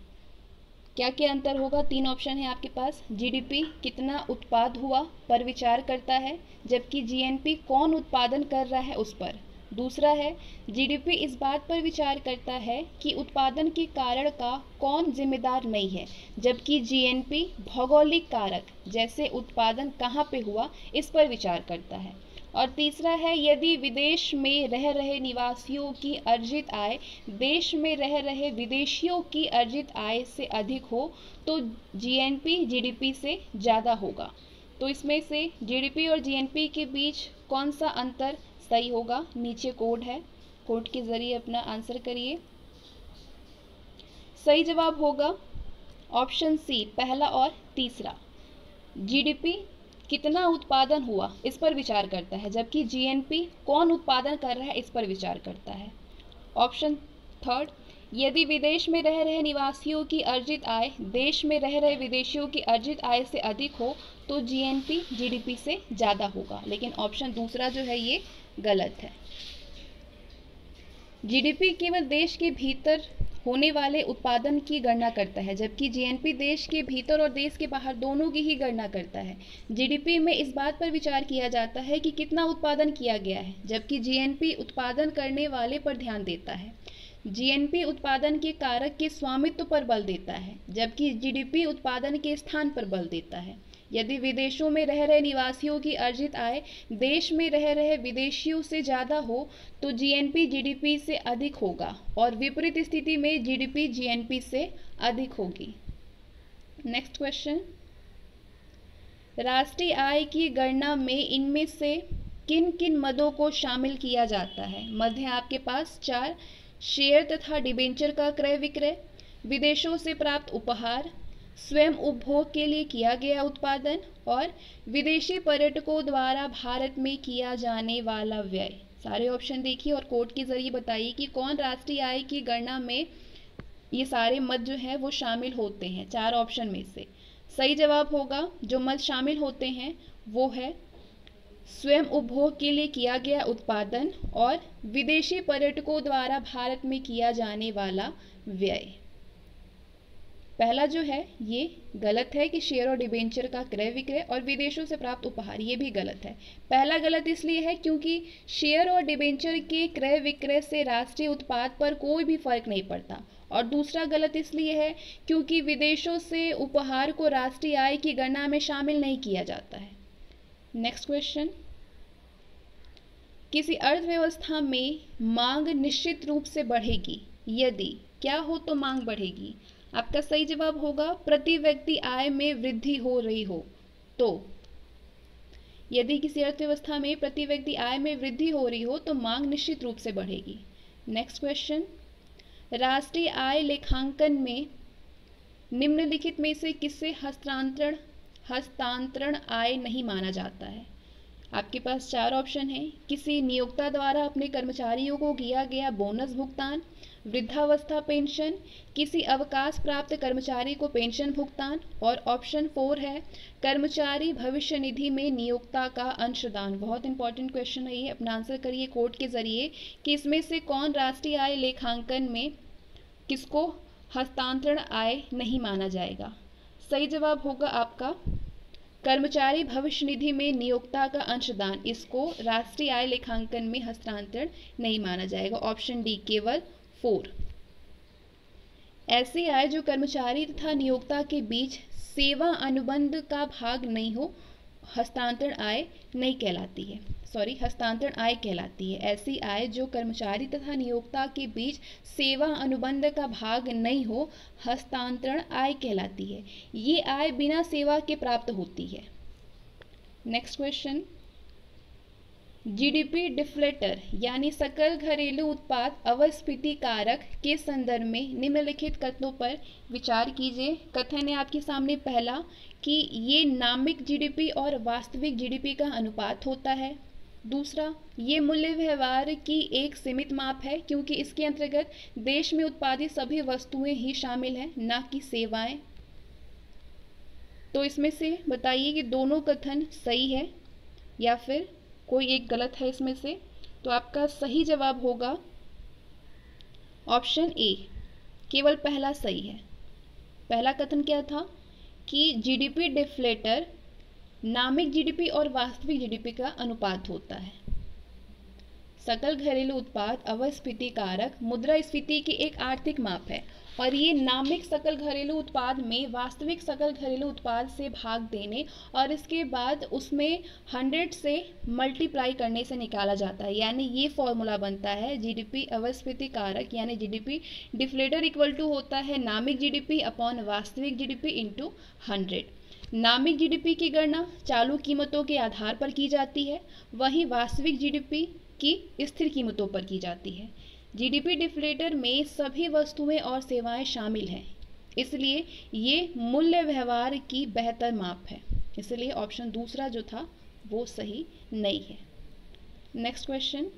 क्या क्या अंतर होगा? 3 ऑप्शन है आपके पास। जीडीपी कितना उत्पाद हुआ पर विचार करता है, जबकि जीएनपी कौन उत्पादन कर रहा है उस पर। दूसरा है जीडीपी इस बात पर विचार करता है कि उत्पादन के कारण का कौन जिम्मेदार नहीं है, जबकि जीएनपी भौगोलिक कारक जैसे उत्पादन कहाँ पे हुआ इस पर विचार करता है। और तीसरा है यदि विदेश में रह रहे निवासियों की अर्जित आय देश में रह रहे विदेशियों की अर्जित आय से अधिक हो तो जीएनपी जीडीपी से ज़्यादा होगा। तो इसमें से जीडीपी और जीएनपी के बीच कौन सा अंतर सही होगा? नीचे कोड है, कोड के जरिए अपना आंसर करिए। सही जवाब होगा ऑप्शन सी, पहला और तीसरा। जीडीपी कितना उत्पादन हुआ इस पर विचार करता है, जबकि जीएनपी कौन उत्पादन कर रहा है इस पर विचार करता है। ऑप्शन थर्ड, यदि विदेश में रह रहे निवासियों की अर्जित आय देश में रह रहे विदेशियों की अर्जित आय से अधिक हो तो जीएनपी जीडीपी से ज़्यादा होगा, लेकिन ऑप्शन दूसरा जो है ये गलत है। जीडीपी केवल देश के भीतर होने वाले उत्पादन की गणना करता है, जबकि जीएनपी देश के भीतर और देश के बाहर दोनों की ही गणना करता है। जीडीपी में इस बात पर विचार किया जाता है कि कितना उत्पादन किया गया है, जबकि जीएनपी उत्पादन करने वाले पर ध्यान देता है। जीएनपी उत्पादन के कारक के स्वामित्व पर बल देता है, जबकि जीडीपी उत्पादन के स्थान पर बल देता है। यदि विदेशों में रह रहे निवासियों की अर्जित आय देश में रह रहे विदेशियों से ज़्यादा हो तो जीएनपी जीडीपी से अधिक होगा और विपरीत स्थिति में जीडीपी जीएनपी से अधिक होगी। नेक्स्ट क्वेश्चन, राष्ट्रीय आय की गणना में इनमें से किन किन मदों को शामिल किया जाता है? मद है आपके पास 4, शेयर तथा डिबेंचर का क्रय विक्रय, विदेशों से प्राप्त उपहार, स्वयं उपभोग के लिए किया गया उत्पादन और विदेशी पर्यटकों द्वारा भारत में किया जाने वाला व्यय। सारे ऑप्शन देखिए और कोड के जरिए बताइए कि कौन राष्ट्रीय आय की गणना में ये सारे मद जो है वो शामिल होते हैं। 4 ऑप्शन में से सही जवाब होगा जो मद शामिल होते हैं वो है स्वयं उपभोग के लिए किया गया उत्पादन और विदेशी पर्यटकों द्वारा भारत में किया जाने वाला व्यय। पहला जो है ये गलत है कि शेयर और डिबेंचर का क्रय विक्रय और विदेशों से प्राप्त उपहार, ये भी गलत है। पहला गलत इसलिए है क्योंकि शेयर और डिबेंचर के क्रय विक्रय से राष्ट्रीय उत्पाद पर कोई भी फर्क नहीं पड़ता, और दूसरा गलत इसलिए है क्योंकि विदेशों से उपहार को राष्ट्रीय आय की गणना में शामिल नहीं किया जाता है। नेक्स्ट क्वेश्चन, किसी अर्थव्यवस्था में मांग निश्चित रूप से बढ़ेगी यदि क्या हो तो मांग बढ़ेगी? आपका सही जवाब होगा प्रति व्यक्ति आय में वृद्धि हो रही हो तो। यदि किसी अर्थव्यवस्था में प्रति व्यक्ति आय में वृद्धि हो रही हो तो मांग निश्चित रूप से बढ़ेगी। नेक्स्ट क्वेश्चन, राष्ट्रीय आय लेखांकन में निम्नलिखित में से किसे हस्तांतरण आय नहीं माना जाता है? आपके पास 4 ऑप्शन हैं। किसी नियोक्ता द्वारा अपने कर्मचारियों को किया गया बोनस भुगतान, वृद्धावस्था पेंशन, किसी अवकाश प्राप्त कर्मचारी को पेंशन भुगतान, और ऑप्शन 4 है कर्मचारी भविष्य निधि में नियोक्ता का अंशदान। बहुत इंपॉर्टेंट क्वेश्चन है ये, अपना आंसर करिए कोड के जरिए कि इसमें से कौन राष्ट्रीय आय लेखांकन में किसको हस्तांतरण आय नहीं माना जाएगा? सही जवाब होगा आपका कर्मचारी भविष्य निधि में नियोक्ता का अंशदान, इसको राष्ट्रीय आय लेखांकन में हस्तांतरण नहीं माना जाएगा। ऑप्शन डी केवल 4। ऐसी आय जो कर्मचारी तथा नियोक्ता के बीच सेवा अनुबंध का भाग नहीं हो हस्तांतरण आय नहीं कहलाती है, हस्तांतरण आय कहलाती है। ऐसी आय जो कर्मचारी तथा नियोक्ता के बीच सेवा अनुबंध का भाग नहीं हो हस्तांतरण आय कहलाती है। ये आय बिना सेवा के प्राप्त होती है। नेक्स्ट क्वेश्चन, जीडीपी डिफ्लेटर यानी सकल घरेलू उत्पाद अवस्फीति कारक के संदर्भ में निम्नलिखित कथनों पर विचार कीजिए। कथन है आपके सामने पहला कि ये नामिक जीडीपी और वास्तविक जीडीपी का अनुपात होता है। दूसरा, ये मूल्य व्यवहार की एक सीमित माप है क्योंकि इसके अंतर्गत देश में उत्पादित सभी वस्तुएं ही शामिल हैं, ना कि सेवाएं। तो इसमें से बताइए कि दोनों कथन सही है या फिर कोई एक गलत है इसमें से। तो आपका सही जवाब होगा ऑप्शन ए, केवल पहला सही है। पहला कथन क्या था कि जीडीपी डिफ्लेटर नामिक जीडीपी और वास्तविक जीडीपी का अनुपात होता है। सकल घरेलू उत्पाद अवस्फीति कारक मुद्रास्फीति की एक आर्थिक माप है और ये नामिक सकल घरेलू उत्पाद में वास्तविक सकल घरेलू उत्पाद से भाग देने और इसके बाद उसमें 100 से मल्टीप्लाई करने से निकाला जाता है। यानी ये फॉर्मूला बनता है जीडीपी अवस्फीति कारक यानी जीडीपी डिफ्लेटर इक्वल टू होता है नामिक जीडीपी अपॉन वास्तविक जीडीपी इंटू 100। नामिक जीडीपी की गणना चालू कीमतों के आधार पर की जाती है, वहीं वास्तविक जीडीपी की स्थिर कीमतों पर की जाती है। जीडीपी डिफ्लेटर में सभी वस्तुएं और सेवाएं शामिल हैं, इसलिए ये मूल्य व्यवहार की बेहतर माप है। इसलिए ऑप्शन दूसरा जो था वो सही नहीं है। नेक्स्ट क्वेश्चन,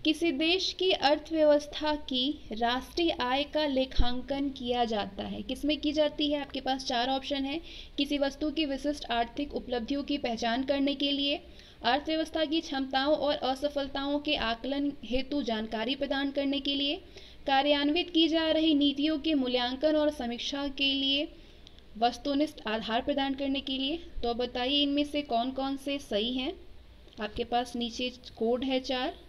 किसी देश की अर्थव्यवस्था की राष्ट्रीय आय का लेखांकन किया जाता है। किसमें की जाती है? आपके पास चार ऑप्शन है। किसी वस्तु की विशिष्ट आर्थिक उपलब्धियों की पहचान करने के लिए, अर्थव्यवस्था की क्षमताओं और असफलताओं के आकलन हेतु जानकारी प्रदान करने के लिए, कार्यान्वित की जा रही नीतियों के मूल्यांकन और समीक्षा के लिए, वस्तुनिष्ठ आधार प्रदान करने के लिए। तो बताइए इनमें से कौन कौन से सही हैं। आपके पास नीचे कोड है चार।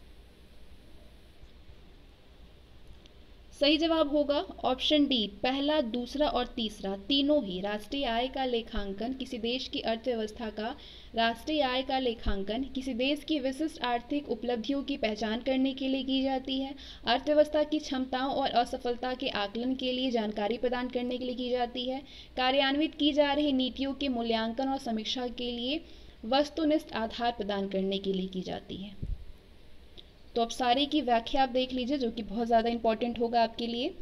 सही जवाब होगा ऑप्शन डी, पहला, दूसरा और तीसरा, तीनों ही। राष्ट्रीय आय का लेखांकन किसी देश की अर्थव्यवस्था का राष्ट्रीय आय का लेखांकन किसी देश की विशिष्ट आर्थिक उपलब्धियों की पहचान करने के लिए की जाती है। अर्थव्यवस्था की क्षमताओं और असफलता के आकलन के लिए जानकारी प्रदान करने के लिए की जाती है। कार्यान्वित की जा रही नीतियों के मूल्यांकन और समीक्षा के लिए वस्तुनिष्ठ आधार प्रदान करने के लिए की जाती है। तो अब सारे की व्याख्या आप देख लीजिए, जो कि बहुत ज़्यादा इंपॉर्टेंट होगा आपके लिए।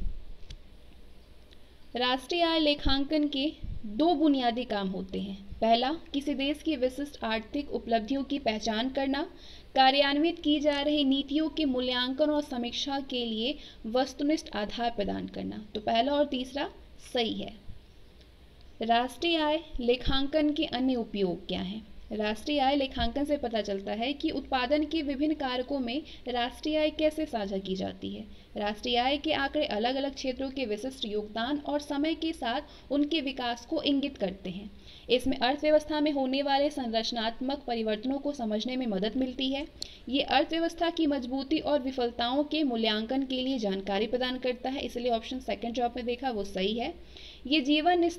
राष्ट्रीय आय लेखांकन के दो बुनियादी काम होते हैं। पहला, किसी देश की विशिष्ट आर्थिक उपलब्धियों की पहचान करना, कार्यान्वित की जा रही नीतियों के मूल्यांकन और समीक्षा के लिए वस्तुनिष्ठ आधार प्रदान करना। तो पहला और तीसरा सही है। राष्ट्रीय आय लेखांकन के अन्य उपयोग क्या हैं? राष्ट्रीय आय लेखांकन से पता चलता है कि उत्पादन के विभिन्न कारकों में राष्ट्रीय आय कैसे साझा की जाती है। राष्ट्रीय आय के आंकड़े अलग अलग क्षेत्रों के विशिष्ट योगदान और समय के साथ उनके विकास को इंगित करते हैं। इसमें अर्थव्यवस्था में होने वाले संरचनात्मक परिवर्तनों को समझने में मदद मिलती है। ये अर्थव्यवस्था की मजबूती और विफलताओं के मूल्यांकन के लिए जानकारी प्रदान करता है, इसलिए ऑप्शन सेकंड जो आपने देखा वो सही है। ये जीवन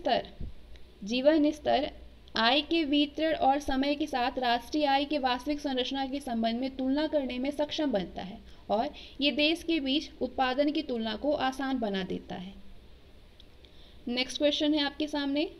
स्तर आय के वितरण और समय के साथ राष्ट्रीय आय के वास्तविक संरचना के संबंध में तुलना करने में सक्षम बनता है और ये देश के बीच उत्पादन की तुलना को आसान बना देता है। नेक्स्ट क्वेश्चन है आपके सामने।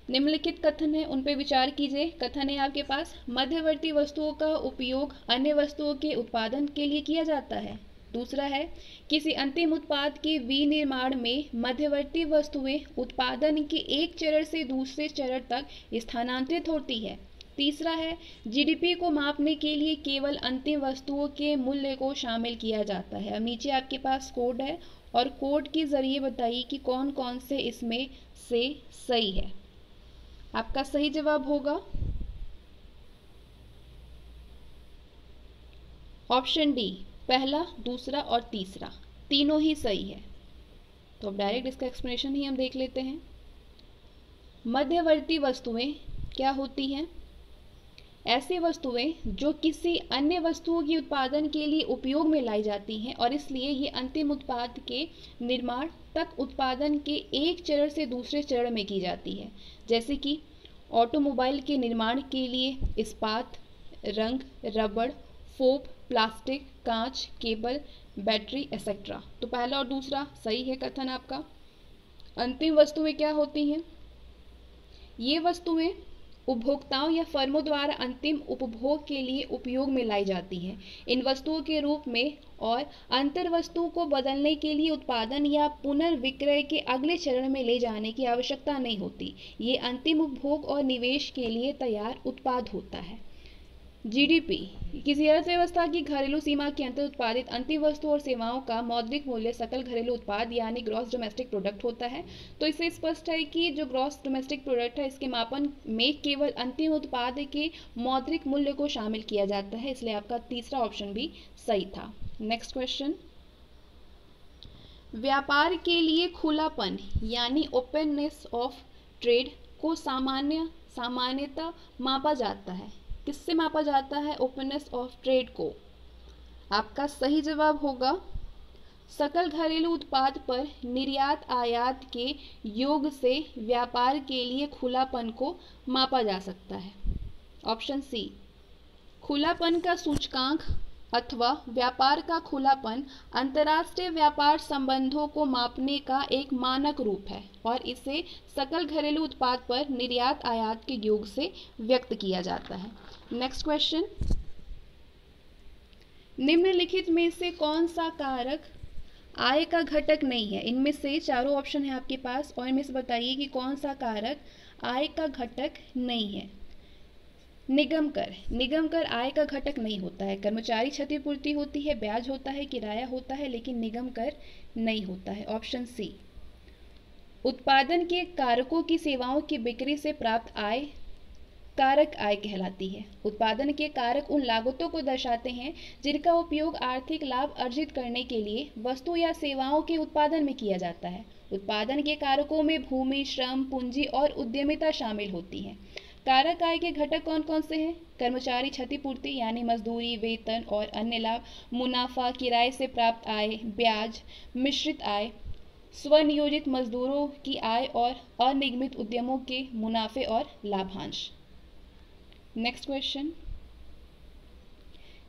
निम्नलिखित कथन है, उन पे विचार कीजिए। कथन है आपके पास, मध्यवर्ती वस्तुओं का उपयोग अन्य वस्तुओं के उत्पादन के लिए किया जाता है। दूसरा है, किसी अंतिम उत्पाद के विनिर्माण में मध्यवर्ती वस्तुएं उत्पादन के एक चरण से दूसरे चरण तक स्थानांतरित होती है। तीसरा है, जीडीपी को मापने के लिए केवल अंतिम वस्तुओं के मूल्य को शामिल किया जाता है। अब नीचे आपके पास कोड है और कोड के जरिए बताइए कि कौन कौन से इसमें से सही है। आपका सही जवाब होगा ऑप्शन डी, पहला, दूसरा और तीसरा, तीनों ही सही है। तो अब डायरेक्ट इसका एक्सप्लेनेशन ही हम देख लेते हैं। मध्यवर्ती वस्तुएं क्या होती हैं? ऐसी वस्तुएं जो किसी अन्य वस्तुओं के उत्पादन के लिए उपयोग में लाई जाती हैं और इसलिए ये अंतिम उत्पाद के निर्माण तक उत्पादन के एक चरण से दूसरे चरण में की जाती है। जैसे कि ऑटोमोबाइल के निर्माण के लिए इस्पात, रंग, रबड़, फोम, प्लास्टिक, कांच, केबल, बैटरी एक्सेट्रा। तो पहला और दूसरा सही है कथन आपका। अंतिम वस्तुएं क्या होती हैं? ये वस्तुएं उपभोक्ताओं या फर्मों द्वारा अंतिम उपभोग के लिए उपयोग में लाई जाती हैं। इन वस्तुओं के रूप में और अंतर वस्तुओं को बदलने के लिए उत्पादन या पुनर्विक्रय के अगले चरण में ले जाने की आवश्यकता नहीं होती। ये अंतिम उपभोग और निवेश के लिए तैयार उत्पाद होता है। जीडीपी किसी अर्थव्यवस्था की घरेलू सीमा के अंतर उत्पादित अंतिम वस्तु और सेवाओं का मौद्रिक मूल्य सकल घरेलू उत्पाद यानी ग्रॉस डोमेस्टिक प्रोडक्ट होता है। तो इससे स्पष्ट है कि जो ग्रॉस डोमेस्टिक प्रोडक्ट है इसके मापन में केवल अंतिम उत्पाद के मौद्रिक मूल्य को शामिल किया जाता है, इसलिए आपका तीसरा ऑप्शन भी सही था। नेक्स्ट क्वेश्चन, व्यापार के लिए खुलापन यानी ओपननेस ऑफ ट्रेड को सामान्यतः मापा जाता है। किससे मापा जाता है ओपननेस ऑफ ट्रेड को? आपका सही जवाब होगा सकल घरेलू उत्पाद पर निर्यात आयात के योग से व्यापार के लिए खुलापन को मापा जा सकता है। ऑप्शन सी, खुलापन का सूचकांक अथवा व्यापार का खुलापन अंतर्राष्ट्रीय व्यापार संबंधों को मापने का एक मानक रूप है और इसे सकल घरेलू उत्पाद पर निर्यात आयात के योग से व्यक्त किया जाता है। नेक्स्ट क्वेश्चन, निम्नलिखित में से कौन सा कारक आय का घटक नहीं है? इनमें से चारों ऑप्शन है आपके पास और इनमें से बताइए कि कौन सा कारक आय का घटक नहीं है। निगम कर, निगम कर आय का घटक नहीं होता है। कर्मचारी क्षतिपूर्ति होती है, ब्याज होता है, किराया होता है, लेकिन निगम कर नहीं होता है। Option C. उत्पादन के कारकों की सेवाओं की बिक्री से प्राप्त आय कारक आय कहलाती है। उत्पादन के कारक उन लागतों को दर्शाते हैं जिनका उपयोग आर्थिक लाभ अर्जित करने के लिए वस्तु या सेवाओं के उत्पादन में किया जाता है। उत्पादन के कारकों में भूमि, श्रम, पूंजी और उद्यमिता शामिल होती हैं। कारक आय के घटक कौन कौन से हैं? कर्मचारी क्षतिपूर्ति यानी मजदूरी, वेतन और अन्य लाभ, मुनाफा, किराए से प्राप्त आय, ब्याज, मिश्रित आय, स्वनियोजित मजदूरों की आय और अनिगमित उद्यमों के मुनाफे और लाभांश। नेक्स्ट क्वेश्चन,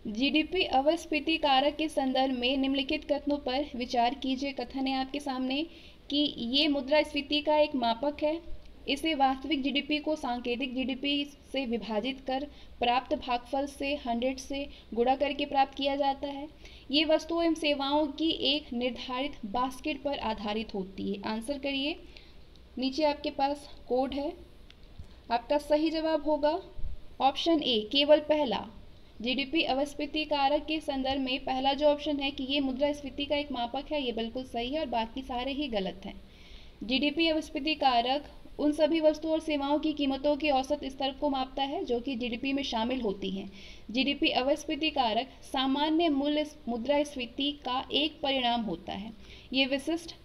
जीडीपी अवस्थिति कारक के संदर्भ में निम्नलिखित कथनों पर विचार कीजिए। कथन है आपके सामने कि ये मुद्रास्फीति का एक मापक है। इसे वास्तविक जीडीपी को सांकेतिक जीडीपी से विभाजित कर प्राप्त भागफल से 100 से गुणा करके प्राप्त किया जाता है। ये वस्तुओं एवं सेवाओं की एक निर्धारित बास्केट पर आधारित होती है। आंसर करिए। नीचे आपके पास कोड है। आपका सही जवाब होगा ऑप्शन ए, केवल पहला। जीडीपी अवस्थिति कारक के संदर्भ में पहला जो ऑप्शन है कि ये मुद्रास्फीति का एक मापक है, ये बिल्कुल सही है और बाकी सारे ही गलत हैं। जीडीपी अवस्थिति कारक उन सभी वस्तुओं और सेवाओं की कीमतों के औसत स्तर को मापता है जो कि जीडीपी में शामिल होती हैं। जीडीपी अवस्थिति कारक सामान्य मूल्य मुद्रास्फीति का एक परिणाम होता है। ये विशिष्ट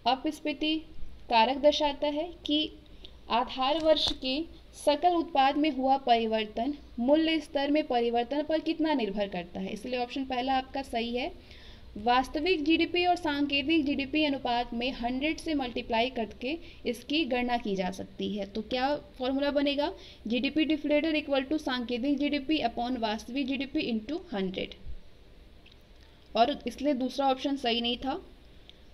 अपस्फीति कारक दर्शाता है कि आधार वर्ष के सकल उत्पाद में हुआ परिवर्तन मूल्य स्तर में परिवर्तन पर कितना निर्भर करता है। इसलिए ऑप्शन पहला आपका सही है। वास्तविक जीडीपी और सांकेतिक जीडीपी अनुपात में 100 से मल्टीप्लाई करके इसकी गणना की जा सकती है। तो क्या फॉर्मूला बनेगा? जीडीपी डिफ्लेटर इक्वल टू सांकेतिक जीडीपी अपॉन वास्तविक जीडीपी इंटू 100। और इसलिए दूसरा ऑप्शन सही नहीं था।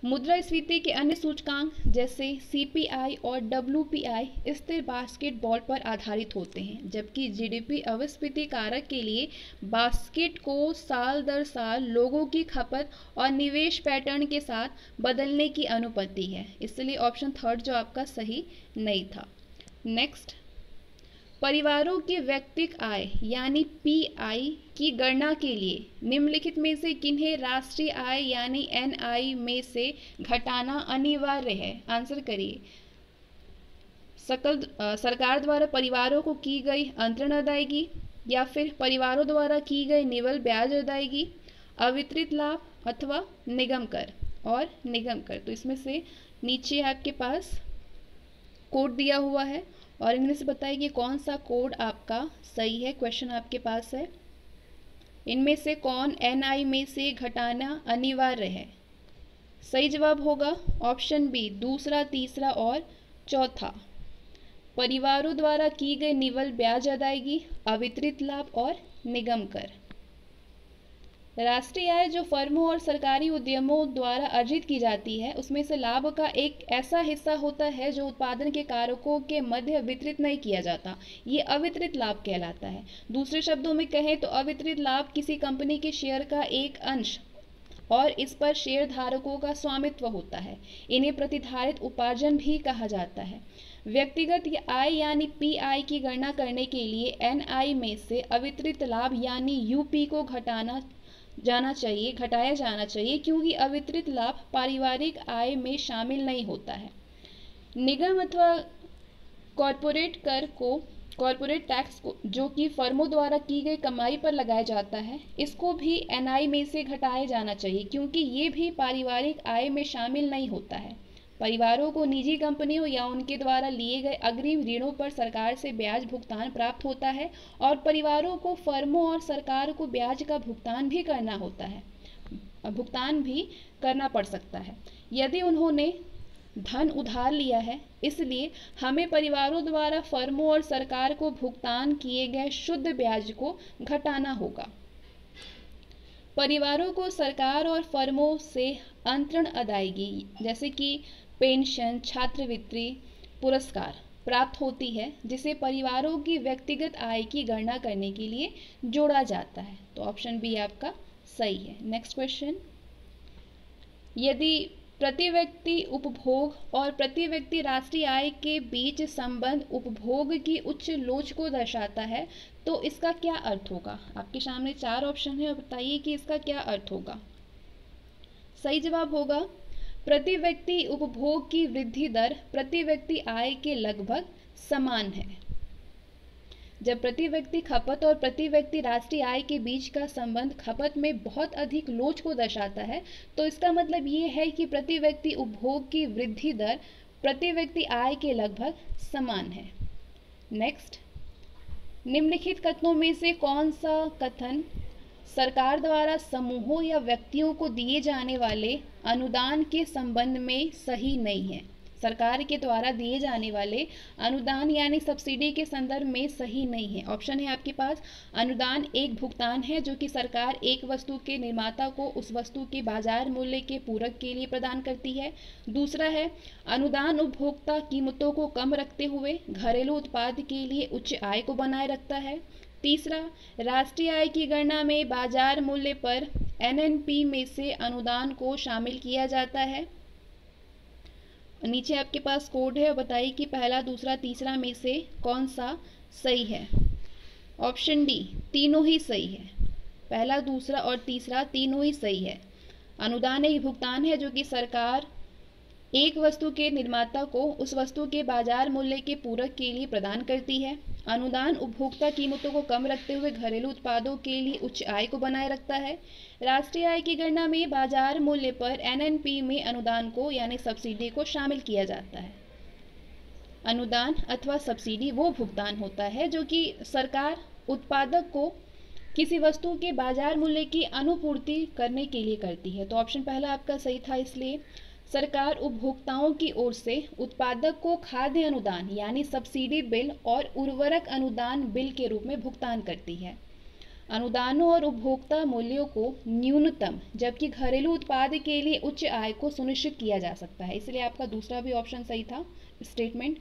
मुद्रास्फीति के अन्य सूचकांक जैसे सीपीआई और डब्ल्यूपीआई स्थिर बास्केट बॉल पर आधारित होते हैं, जबकि जीडीपी अवस्थिति कारक के लिए बास्केट को साल दर साल लोगों की खपत और निवेश पैटर्न के साथ बदलने की अनुमति है। इसलिए ऑप्शन थर्ड जो आपका सही नहीं था। नेक्स्ट, परिवारों की व्यक्तिगत आय यानी पीआई की गणना के लिए निम्नलिखित में से किन्हें राष्ट्रीय आय यानी एनआई में से घटाना अनिवार्य है? आंसर करिए। सरकार द्वारा परिवारों को की गई अंतरण अदायगी, या फिर परिवारों द्वारा की गई निवल ब्याज अदायगी, अवितरित लाभ अथवा निगम कर और निगम कर। तो इसमें से नीचे आपके पास कोड दिया हुआ है और इनमें से बताइए कि कौन सा कोड आपका सही है। क्वेश्चन आपके पास है, इनमें से कौन एनआई में से घटाना अनिवार्य है? सही जवाब होगा ऑप्शन बी, दूसरा, तीसरा और चौथा। परिवारों द्वारा की गई निवल ब्याज अदायगी, अवितरित लाभ और निगम कर। राष्ट्रीय आय जो फर्मों और सरकारी उद्यमों द्वारा अर्जित की जाती है, उसमें से लाभ का एक ऐसा हिस्सा होता है जो उत्पादन के कारकों के मध्य वितरित नहीं किया जाता। ये अवितरित लाभ कहलाता है। दूसरे शब्दों में कहें तो अवितरित लाभ किसी कंपनी के शेयर का एक अंश और इस पर शेयर धारकों का स्वामित्व होता है। इन्हें प्रतिधारित उपार्जन भी कहा जाता है। व्यक्तिगत आय यानी पीआई की गणना करने के लिए एनआई में से अवितरित लाभ यानी यूपी को घटाया जाना चाहिए, क्योंकि अवितरित लाभ पारिवारिक आय में शामिल नहीं होता है। निगम अथवा कॉरपोरेट टैक्स को जो कि फर्मों द्वारा की गई कमाई पर लगाया जाता है, इसको भी एनआई में से घटाया जाना चाहिए, क्योंकि ये भी पारिवारिक आय में शामिल नहीं होता है। परिवारों को निजी कंपनियों या उनके द्वारा लिए गए अग्रिम ऋणों पर सरकार से ब्याज भुगतान प्राप्त होता है और परिवारों को फर्मों और सरकार को ब्याज का भुगतान भी करना पड़ सकता है यदि उन्होंने धन उधार लिया है। इसलिए हमें परिवारों द्वारा फर्मों और सरकार को भुगतान किए गए शुद्ध ब्याज को घटाना होगा। परिवारों को सरकार और फर्मों से अंतरण अदायगी जैसे कि पेंशन, छात्रवृत्ति, पुरस्कार प्राप्त होती है, जिसे परिवारों की व्यक्तिगत आय की गणना करने के लिए जोड़ा जाता है। तो ऑप्शन बी आपका सही है। नेक्स्ट क्वेश्चन, यदि प्रति व्यक्ति उपभोग और प्रति व्यक्ति राष्ट्रीय आय के बीच संबंध उपभोग की उच्च लोच को दर्शाता है, तो इसका क्या अर्थ होगा? आपके सामने 4 ऑप्शन है और बताइए कि इसका क्या अर्थ होगा। सही जवाब होगा प्रति व्यक्ति उपभोग की वृद्धि दर प्रति व्यक्ति आय के लगभग समान है। जब प्रति व्यक्ति खपत और प्रति व्यक्ति राष्ट्रीय आय के बीच का संबंध खपत में बहुत अधिक लोच को दर्शाता है, तो इसका मतलब ये है कि प्रति व्यक्ति उपभोग की वृद्धि दर प्रति व्यक्ति आय के लगभग समान है। नेक्स्ट, निम्नलिखित कथनों में से कौन सा कथन सरकार द्वारा समूहों या व्यक्तियों को दिए जाने वाले अनुदान के संबंध में सही नहीं है? सरकार के द्वारा दिए जाने वाले अनुदान यानी सब्सिडी के संदर्भ में सही नहीं है। ऑप्शन है आपके पास, अनुदान एक भुगतान है जो कि सरकार एक वस्तु के निर्माता को उस वस्तु के बाजार मूल्य के पूरक के लिए प्रदान करती है। दूसरा है, अनुदान उपभोक्ता कीमतों को कम रखते हुए घरेलू उत्पाद के लिए उच्च आय को बनाए रखता है। तीसरा, राष्ट्रीय आय की गणना में बाजार मूल्य पर एनएनपी में से अनुदान को शामिल किया जाता है। नीचे आपके पास कोड है और बताइए कि पहला, दूसरा, तीसरा में से कौन सा सही है। ऑप्शन डी, तीनों ही सही है। पहला, दूसरा और तीसरा तीनों ही सही है। अनुदान एक भुगतान है जो कि सरकार एक वस्तु के निर्माता को उस वस्तु के बाजार मूल्य के पूरक के लिए प्रदान करती है। अनुदान उपभोक्ता कीमतों को कम रखते हुए घरेलू उत्पादों के लिए उच्च आय को बनाए रखता है। राष्ट्रीय आय की गणना में बाजार मूल्य पर एनएनपी में अनुदान को यानी सब्सिडी को शामिल किया जाता है। अनुदान अथवा सब्सिडी वो भुगतान होता है जो कि सरकार उत्पादक को किसी वस्तु के बाजार मूल्य की अनुपूर्ति करने के लिए करती है। तो ऑप्शन पहला आपका सही था। इसलिए सरकार उपभोक्ताओं की ओर से उत्पादक को खाद्य अनुदान यानी सब्सिडी बिल और उर्वरक अनुदान बिल के रूप में भुगतान करती है। अनुदानों और उपभोक्ता मूल्यों को न्यूनतम जबकि घरेलू उत्पाद के लिए उच्च आय को सुनिश्चित किया जा सकता है। इसलिए आपका दूसरा भी ऑप्शन सही था। स्टेटमेंट,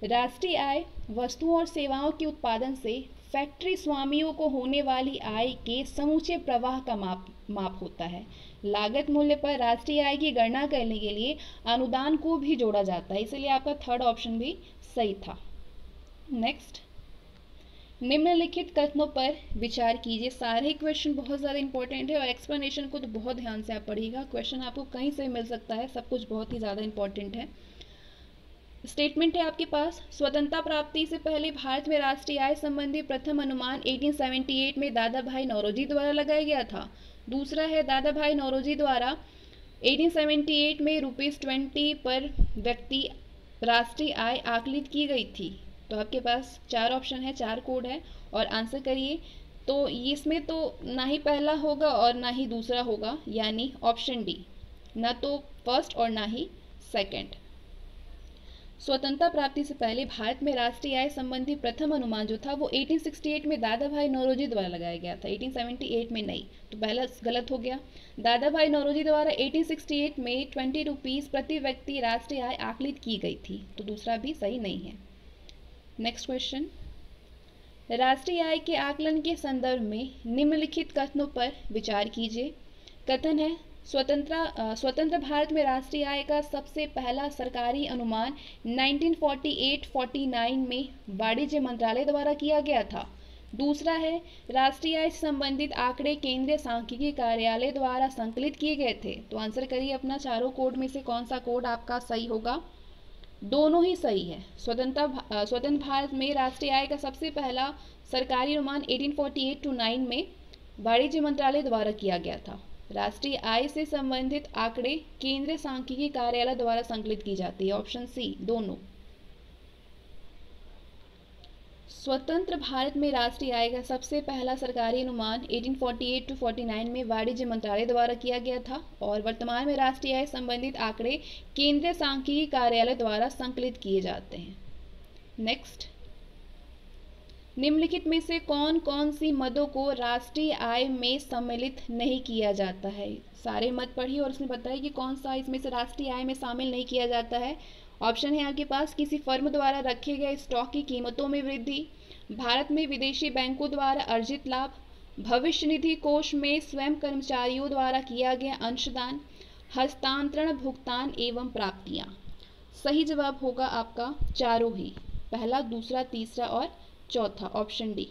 राष्ट्रीय आय वस्तुओं और सेवाओं के उत्पादन से फैक्ट्री स्वामियों को होने वाली आय के समूचे प्रवाह का माप होता है। लागत मूल्य पर राष्ट्रीय आय की गणना करने के लिए अनुदान को भी जोड़ा जाता है। इसलिए आपका थर्ड ऑप्शन भी सही था। नेक्स्ट, निम्नलिखित कथनों पर विचार कीजिए। सारे क्वेश्चन बहुत ज़्यादा इंपॉर्टेंट है और एक्सप्लेनेशन को तो बहुत ध्यान से आप पढ़िएगा। क्वेश्चन आपको कहीं से मिल सकता है, सब कुछ बहुत ही ज़्यादा इंपॉर्टेंट है। स्टेटमेंट है आपके पास, स्वतंत्रता प्राप्ति से पहले भारत में राष्ट्रीय आय संबंधी प्रथम अनुमान 1878 में दादा भाई नौरोजी द्वारा लगाया गया था। दूसरा है, दादा भाई नौरोजी द्वारा 1878 में ₹20 पर व्यक्ति राष्ट्रीय आय आकलित की गई थी। तो आपके पास 4 ऑप्शन है, 4 कोड है और आंसर करिए। तो इसमें तो ना ही पहला होगा और ना ही दूसरा होगा, यानी ऑप्शन डी, ना तो फर्स्ट और ना ही सेकंड। स्वतंत्रता प्राप्ति से पहले भारत में राष्ट्रीय आय संबंधी प्रथम अनुमान जो था वो 1868 में दादा भाई नौरोजी द्वारा लगाया गया था, 1878 में नहीं। तो पहला गलत हो गया। दादा भाई नौरोजी द्वारा 1868 में ₹20 प्रति व्यक्ति राष्ट्रीय आय आकलित की गई थी। तो दूसरा भी सही नहीं है। नेक्स्ट क्वेश्चन, राष्ट्रीय आय के आकलन के संदर्भ में निम्नलिखित कथनों पर विचार कीजिए। कथन है, स्वतंत्र भारत में राष्ट्रीय आय का सबसे पहला सरकारी अनुमान 1948-49 में वाणिज्य मंत्रालय द्वारा किया गया था। दूसरा है, राष्ट्रीय आय से संबंधित आंकड़े केंद्रीय सांख्यिकी कार्यालय द्वारा संकलित किए गए थे। तो आंसर करिए अपना, चारों कोड में से कौन सा कोड आपका सही होगा। दोनों ही सही है। स्वतंत्र भारत में राष्ट्रीय आय का सबसे पहला सरकारी अनुमान 1848-9 में वाणिज्य मंत्रालय द्वारा किया गया था। राष्ट्रीय आय से संबंधित आंकड़े केंद्रीय सांख्यिकी कार्यालय द्वारा संकलित की जाती है। ऑप्शन सी, दोनों। स्वतंत्र भारत में राष्ट्रीय आय का सबसे पहला सरकारी अनुमान 1848-49 में वाणिज्य मंत्रालय द्वारा किया गया था और वर्तमान में राष्ट्रीय आय संबंधित आंकड़े केंद्रीय सांख्यिकी कार्यालय द्वारा संकलित किए जाते हैं। नेक्स्ट, निम्नलिखित में से कौन कौन सी मदों को राष्ट्रीय आय में सम्मिलित नहीं किया जाता है। सारे मद पढ़िए और उसमें बताइए कि कौन सा इसमें से राष्ट्रीय आय में शामिल नहीं किया जाता है। ऑप्शन है आपके पास, किसी फर्म द्वारा रखे गए स्टॉक की कीमतों में वृद्धि, भारत में विदेशी बैंकों द्वारा अर्जित लाभ, भविष्य निधि कोष में स्वयं कर्मचारियों द्वारा किया गया अंशदान, हस्तांतरण, भुगतान एवं प्राप्तियां। सही जवाब होगा आपका चारों ही, पहला, दूसरा, तीसरा और चौथा, ऑप्शन डी।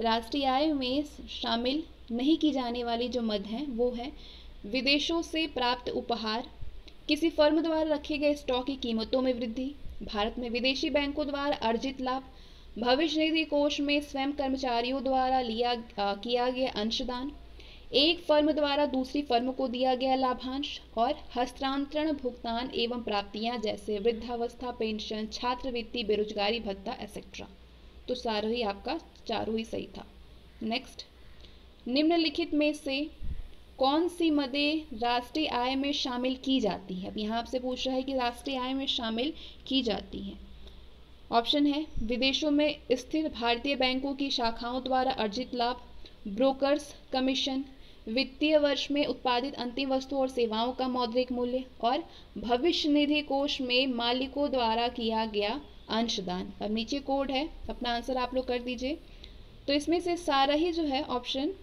राष्ट्रीय आय में शामिल नहीं की जाने वाली जो मद हैं वो है विदेशों से प्राप्त उपहार, किसी फर्म द्वारा रखे गए स्टॉक की कीमतों में वृद्धि, भारत में विदेशी बैंकों द्वारा अर्जित लाभ, भविष्य निधि कोष में स्वयं कर्मचारियों द्वारा किया गया अंशदान, एक फर्म द्वारा दूसरी फर्म को दिया गया लाभांश, और हस्तांतरण, भुगतान एवं प्राप्तियां जैसे वृद्धावस्था पेंशन, छात्रवृत्ति, बेरोजगारी भत्ता एक्सेट्रा। तो सारा ही आपका चारों ही सही था। नेक्स्ट, निम्नलिखित में से कौन सी मदें राष्ट्रीय आय में शामिल की जाती है? अब यहाँ आपसे पूछ रहा है कि राष्ट्रीय आय में शामिल की जाती है। ऑप्शन है विदेशों में स्थित भारतीय बैंकों की शाखाओं द्वारा अर्जित लाभ, ब्रोकर्स कमीशन, वित्तीय वर्ष में उत्पादित अंतिम वस्तु और सेवाओं का मौद्रिक मूल्य, और भविष्य निधि कोष में मालिकों द्वारा किया गया अंशदान। अब नीचे कोड है, अपना आंसर आप लोग कर दीजिए। तो इसमें से सारा ही जो है ऑप्शन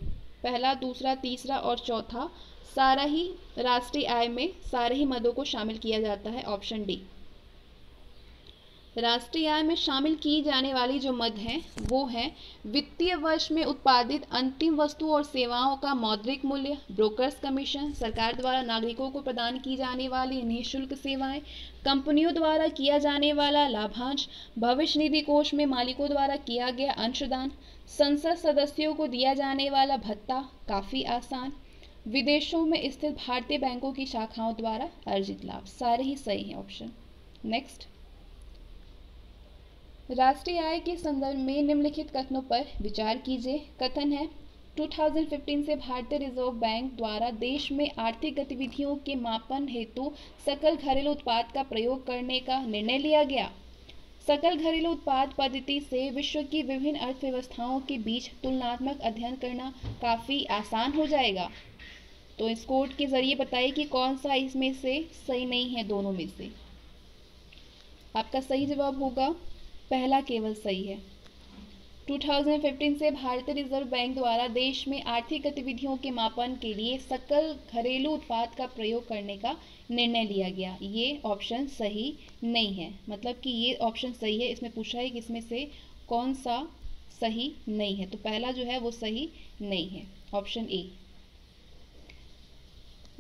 पहला, दूसरा, तीसरा और चौथा, सारा ही राष्ट्रीय आय में सारे ही मदों को शामिल किया जाता है, ऑप्शन डी। राष्ट्रीय आय में शामिल की जाने वाली जो मद है वो है वित्तीय वर्ष में उत्पादित अंतिम वस्तु और सेवाओं का मौद्रिक मूल्य, ब्रोकर्स कमीशन, सरकार द्वारा नागरिकों को प्रदान की जाने वाली निःशुल्क सेवाएं, कंपनियों द्वारा किया जाने वाला लाभांश, भविष्य निधि कोष में मालिकों द्वारा किया गया अंशदान, संसद सदस्यों को दिया जाने वाला भत्ता, काफी आसान, विदेशों में स्थित भारतीय बैंकों की शाखाओं द्वारा अर्जित लाभ। सारे ही सही हैं ऑप्शन। नेक्स्ट, राष्ट्रीय आय के संदर्भ में निम्नलिखित कथनों पर विचार कीजिए। कथन है 2015 से भारतीय रिजर्व बैंक द्वारा देश में आर्थिक गतिविधियों के मापन हेतु सकल घरेलू उत्पाद का प्रयोग करने का निर्णय लिया गया। सकल घरेलू उत्पाद पद्धति से विश्व की विभिन्न अर्थव्यवस्थाओं के बीच तुलनात्मक अध्ययन करना काफ़ी आसान हो जाएगा। तो इस कोड के जरिए बताइए कि कौन सा इसमें से सही नहीं है, दोनों में से। आपका सही जवाब होगा पहला केवल सही है। 2015 से भारतीय रिजर्व बैंक द्वारा देश में आर्थिक गतिविधियों के मापन के लिए सकल घरेलू उत्पाद का प्रयोग करने का निर्णय लिया गया। ये ऑप्शन सही नहीं है, मतलब कि ये ऑप्शन सही है। इसमें पूछा है कि इसमें से कौन सा सही नहीं है, तो पहला जो है वो सही नहीं है, ऑप्शन ए।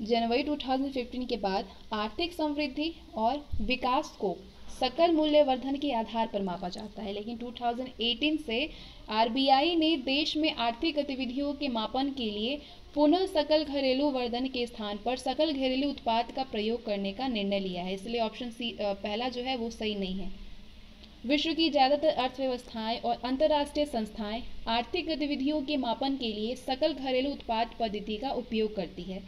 जनवरी 2015 के बाद आर्थिक समृद्धि और विकास को सकल मूल्यवर्धन के आधार पर मापा जाता है, लेकिन 2018 से आरबीआई ने देश में आर्थिक गतिविधियों के मापन के लिए पुनः सकल घरेलू वर्धन के स्थान पर सकल घरेलू उत्पाद का प्रयोग करने का निर्णय लिया है, इसलिए ऑप्शन सी पहला जो है वो सही नहीं है। विश्व की ज़्यादातर अर्थव्यवस्थाएं और अंतर्राष्ट्रीय संस्थाएं आर्थिक गतिविधियों के मापन के लिए सकल घरेलू उत्पाद पद्धति का उपयोग करती है।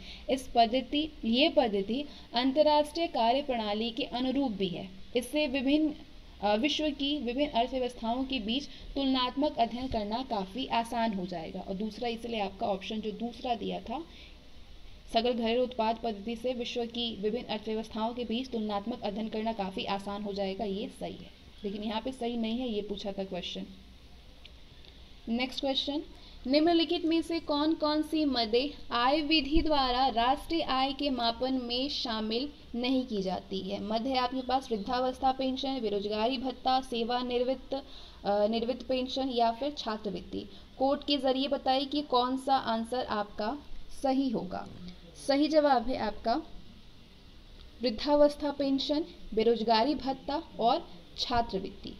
ये पद्धति अंतर्राष्ट्रीय कार्य प्रणाली के अनुरूप भी है। इससे विश्व की विभिन्न अर्थव्यवस्थाओं के बीच तुलनात्मक अध्ययन करना काफ़ी आसान हो जाएगा। और दूसरा, इसलिए आपका ऑप्शन जो दूसरा दिया था, सकल घरेलू उत्पाद पद्धति से विश्व की विभिन्न अर्थव्यवस्थाओं के बीच तुलनात्मक अध्ययन करना काफ़ी आसान हो जाएगा, ये सही है। लेकिन यहाँ पे सही नहीं है, ये पूछा था क्वेश्चन। नेक्स्ट क्वेश्चन, निम्नलिखित में से कौन कौन सी मदें आय विधि द्वारा राष्ट्रीय आय के मापन में शामिल नहीं की जाती है? मद है आपके पास वृद्धावस्था पेंशन, बेरोजगारी भत्ता, सेवानिवृत्त पेंशन या फिर छात्रवृत्ति। कोड के जरिए बताइए कि कौन सा आंसर आपका सही होगा। सही जवाब है आपका वृद्धावस्था पेंशन, बेरोजगारी भत्ता और छात्रवृत्ति।